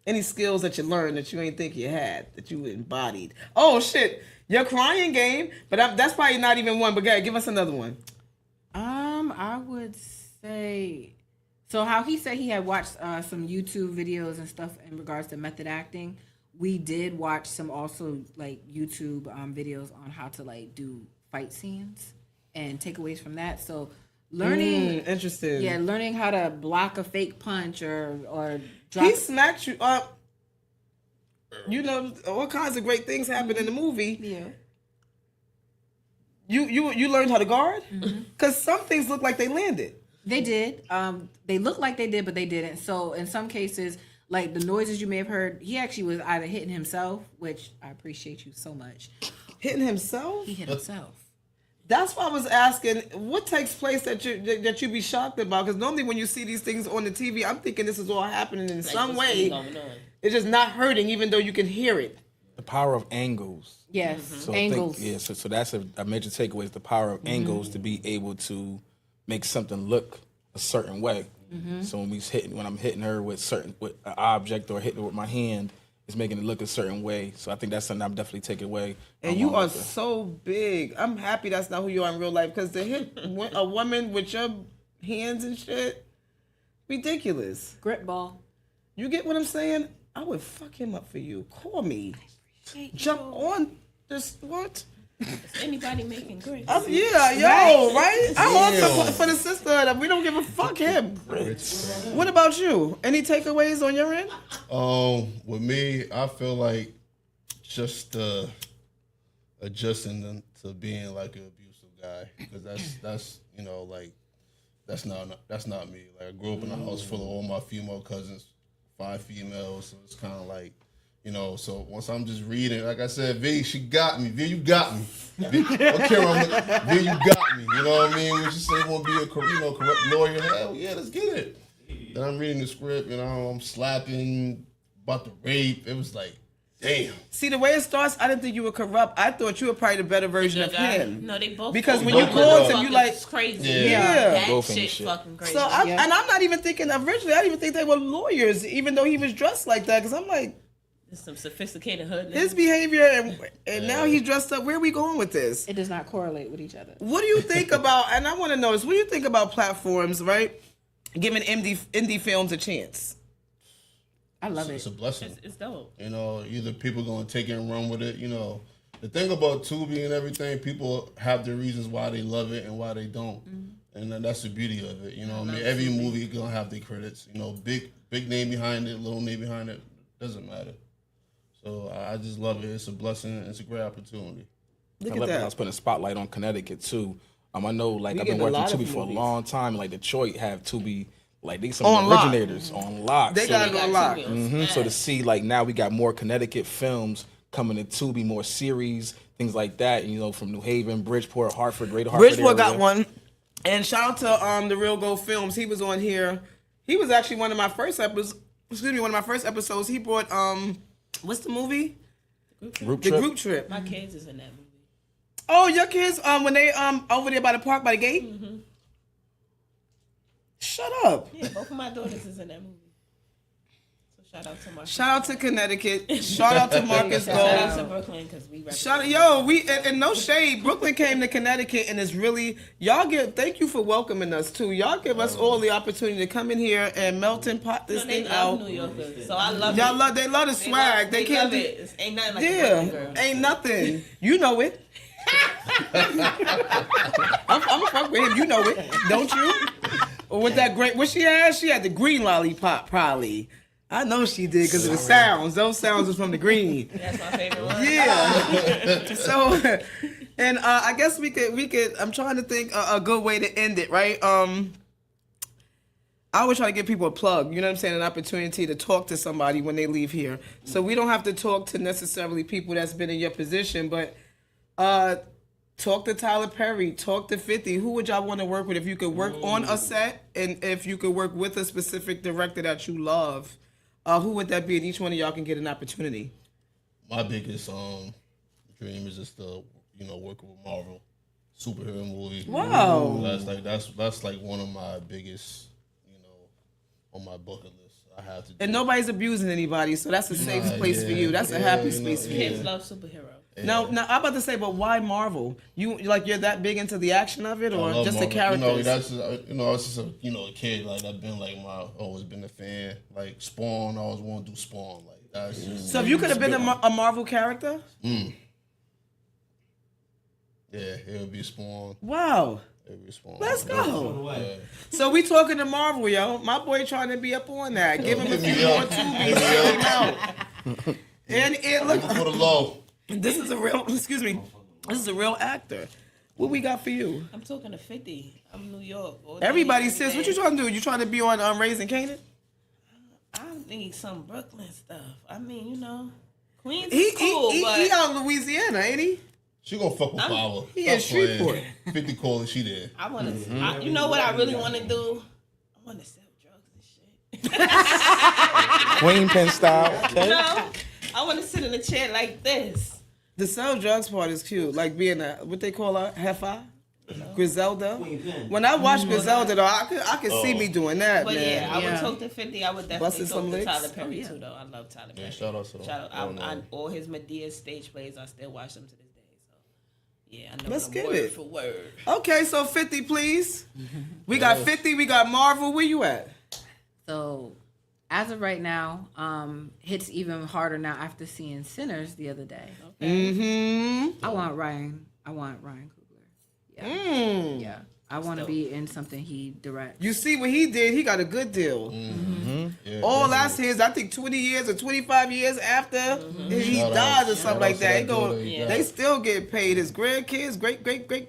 Any skills that you learned that you ain't think you had, that you embodied? Oh, shit. Your crying game. But that's probably not even one. But, Gary, give us another one. I would say, so how he said he had watched some YouTube videos and stuff in regards to method acting. We did watch some also like YouTube videos on how to like do fight scenes and takeaways from that. So learning, Interesting. yeah, learning how to block a fake punch or drop. He smacked you up. You know, all kinds of great things happen in the movie. Yeah. You learned how to guard? Because some things look like they landed. They did. They looked like they did, but they didn't. So in some cases, like the noises you may have heard, he actually was either hitting himself, which I appreciate you so much. Hitting himself? He hit himself. That's why I was asking, what takes place that you be shocked about? Because normally when you see these things on the TV, I'm thinking this is all happening in some what's way. going on? It's just not hurting, even though you can hear it. The power of angles. Yes, So angles. so that's a major takeaway is the power of angles to be able to make something look a certain way. So when I'm hitting her with an object or hitting her with my hand, it's making it look a certain way. So I think that's something I'm definitely taking away. And you are with the- so big. I'm happy that's not who you are in real life. Because to hit a woman with your hands and shit, ridiculous. Grip ball. You get what I'm saying? I would fuck him up for you. Call me. Jump on this. What? Is anybody making grits? Right? I'm on for the sisterhood. We don't give a fuck him. What about you? Any takeaways on your end? With me, I feel like just adjusting to being like an abusive guy, because that's you know, like that's not me. Like I grew up in a house full of all my female cousins, 5 females, so it's kind of like, you know, so once I'm just reading, like I said, V, she got me. V, you got me. V, okay, V, you got me. You know what I mean? When you say you want to be a corrupt lawyer, hell yeah, let's get it. Then I'm reading the script, you know, I'm slapping, about to rape. It was like, damn. See, the way it starts, I didn't think you were corrupt. I thought you were probably the better version of guy. him. No, they both. Because when you called him, fucking you like, it's crazy. Yeah. That Both ain't shit shit. fucking crazy. So and I'm not even thinking originally. I didn't even think they were lawyers, even though he was dressed like that. Because I'm like, It's some sophisticated hood. his behavior and now he's dressed up. Where are we going with this? It does not correlate with each other. What do you think about? And I want to know is what do you think about platforms, right? Giving indie films a chance. I love It's it. a blessing. It's dope. You know, either people gonna take it and run with it. You know, the thing about Tubi and everything, people have their reasons why they love it and why they don't, and that's the beauty of it. You know, what I mean, every movie gonna have their credits. You know, big name behind it, little name behind it, doesn't matter. So I just love it. It's a blessing. It's a great opportunity. Look I at love that. I that. was putting a spotlight on Connecticut too. I know, like, We I've been getting a working lot of Tubi for a movies. long time. Like Detroit have Tubi, like they some On of the lock. originators on lock. They So got it on lock. So to see, like, now we got more Connecticut films coming to Tubi, more series, things like that. You know, from New Haven, Bridgeport, Hartford, Greater Hartford Bridgeport area. got one. And shout out to the Real Gold Films. He was on here. He was actually one of my first episodes. Excuse me, one of my first episodes. He brought what's the movie? Group The Trip. Group Trip. My kids is in that movie. Oh, your kids when they over there by the park by the gate. Mm-hmm. Shut up. Yeah, both of my daughters is in that movie. So shout out to my. Shout out to Connecticut. Shout out to Marcus Shout out to Gold. Brooklyn because we represent. Shout out, yo, we and no shade. Brooklyn came to Connecticut and it's really thank you for welcoming us too. Y'all give us all the opportunity to come in here and melt and pot this They thing love out. New Yorkers, so I love Y'all it. love they love the swag. They can't love do it. Ain't nothing like a Brooklyn girl. ain't nothing. You know it. I'm fuck with him. You know it, don't you? Or with that great, what she had? She had the green lollipop, probably. I know she did because of the sounds. Those sounds was from the green. That's my favorite one. Yeah. So, and I guess we could. I'm trying to think a good way to end it, right? I always try to give people a plug. You know what I'm saying? An opportunity to talk to somebody when they leave here. So we don't have to talk to necessarily people that's been in your position, but talk to Tyler Perry, talk to 50. Who would y'all want to work with if you could work on a set and if you could work with a specific director that you love? Who would that be? And each one of y'all can get an opportunity. My biggest dream is just to work with Marvel superhero movie. Wow. That's like one of my biggest on my bucket list. I have to. And nobody's abusing anybody, so that's a safe place for you. That's a happy space for you. Kids love superheroes. Yeah. No, I'm about to say, but why Marvel? You're that big into the action of it, or just the characters? That's just, I was just a kid. Like I've been always been a fan. Like Spawn, I always want to do Spawn. Like that's just. So if you could have been a Marvel character, yeah, it would be Spawn. wow. It would be Spawn. Let's go. Yeah. So we talking to Marvel, yo. My boy trying to be up on that. Give him a few more Tubies. Help him out. And look For the low. This is a real. Excuse me. This is a real actor. What we got for you? I'm talking to 50. I'm New York. Everybody says, what you trying to do? You trying to be on Raising Canaan? I need some Brooklyn stuff. I mean, Queens He is cool, but he out in Louisiana, ain't he? She gonna fuck with Power. He in Stop playing. Shreveport. 50 calling, she there. I want to. You know what I really want to do? I want to sell drugs and shit. Queen Pen style. Okay. I want to sit in a chair like this. The sell drugs part is cute, like being what they call a heifer, Griselda. When I watch Griselda, though, I could see me doing that, But man. yeah, I would talk to 50. I would definitely Busting talk some to licks? Tyler Perry too, though. I love Tyler Perry. Yeah, shout out to them. Shout out. All his Medea stage plays, I still watch them to this day. So yeah, I know Let's them get word it. for word. Okay, so 50, please. We got 50. We got Marvel. Where you at? So, as of right now, hits even harder now after seeing Sinners the other day. Mm-hmm. I want Ryan Coogler. Yeah. Yeah. I want to be in something he directs. You see what he did? He got a good deal. Mm-hmm. Yeah, All that's his, I think 20 years or 25 years after he dies or something like that. They still get paid. His grandkids,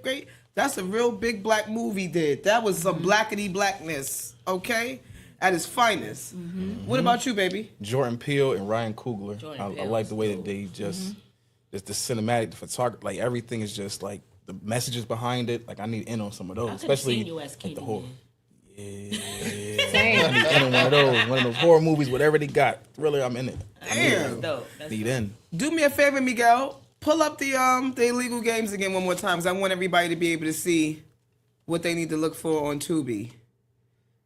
great. That's a real big black movie did. That was some blackity blackness, okay? At its finest. What about you, baby? Jordan Peele and Ryan Coogler. I Peele like the way that they just, it's the cinematic, the photography, like everything is just like the messages behind it. Like I need in on some of those, especially seen you as like the Katie, whole. man. Yeah, I need in on one of those horror movies, whatever they got. Thriller, I'm in it. Damn. Dope. That's Need in. Do me a favor, Miguel. Pull up the illegal games again one more time, because I want everybody to be able to see what they need to look for on Tubi.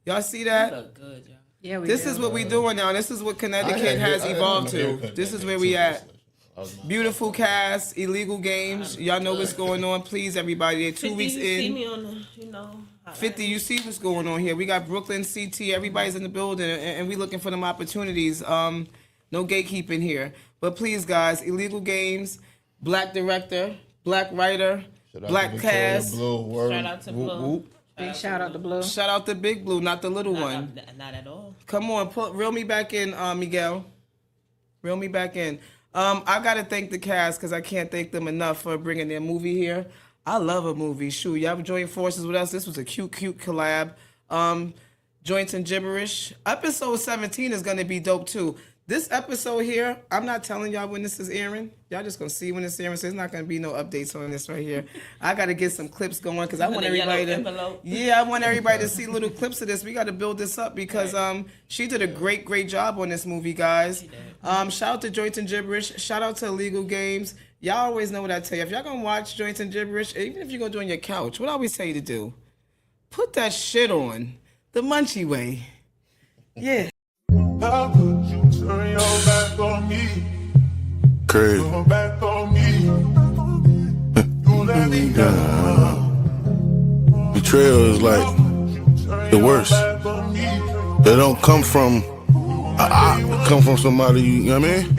Y'all see that? look good, y'all. Yeah, we This do. is what we doing now. This is what Connecticut has evolved to. This is where we at. Beautiful cast, illegal games. Y'all know what's going on. Please, everybody. They're 2 weeks you see in. me on the, 50, you see what's going on here. We got Brooklyn, CT. Everybody's in the building, and we looking for them opportunities. No gatekeeping here. But please, guys, illegal games, black director, black writer, black cast. Shout out to Blue. Big shout out to Blue. Shout out to Big Blue, not the little one. Not at all. Come on, reel me back in, Miguel. Reel me back in. I gotta thank the cast because I can't thank them enough for bringing their movie here. I love a movie. Shoot, y'all joined forces with us. This was a cute collab. Joints and Gibberish. Episode 17 is gonna be dope too. This episode here, I'm not telling y'all when this is airing. Y'all just gonna see when it's airing. So it's not gonna be no updates on this right here. I gotta get some clips going because I want everybody to. Yeah, I want everybody to see little clips of this. We got to build this up because she did a great job on this movie, guys. Shout out to Joints and Gibberish. Shout out to Illegal Games. Y'all always know what I tell you. If y'all gonna watch Joints and Gibberish, even if you're gonna do it on your couch, what I always tell you to do, put that shit on the Munchie way. Yeah. How could you turn your back on me? Crazy. Your back on me. You let me down. Betrayal is like the worst. They don't come from, it come from somebody, you know what I mean?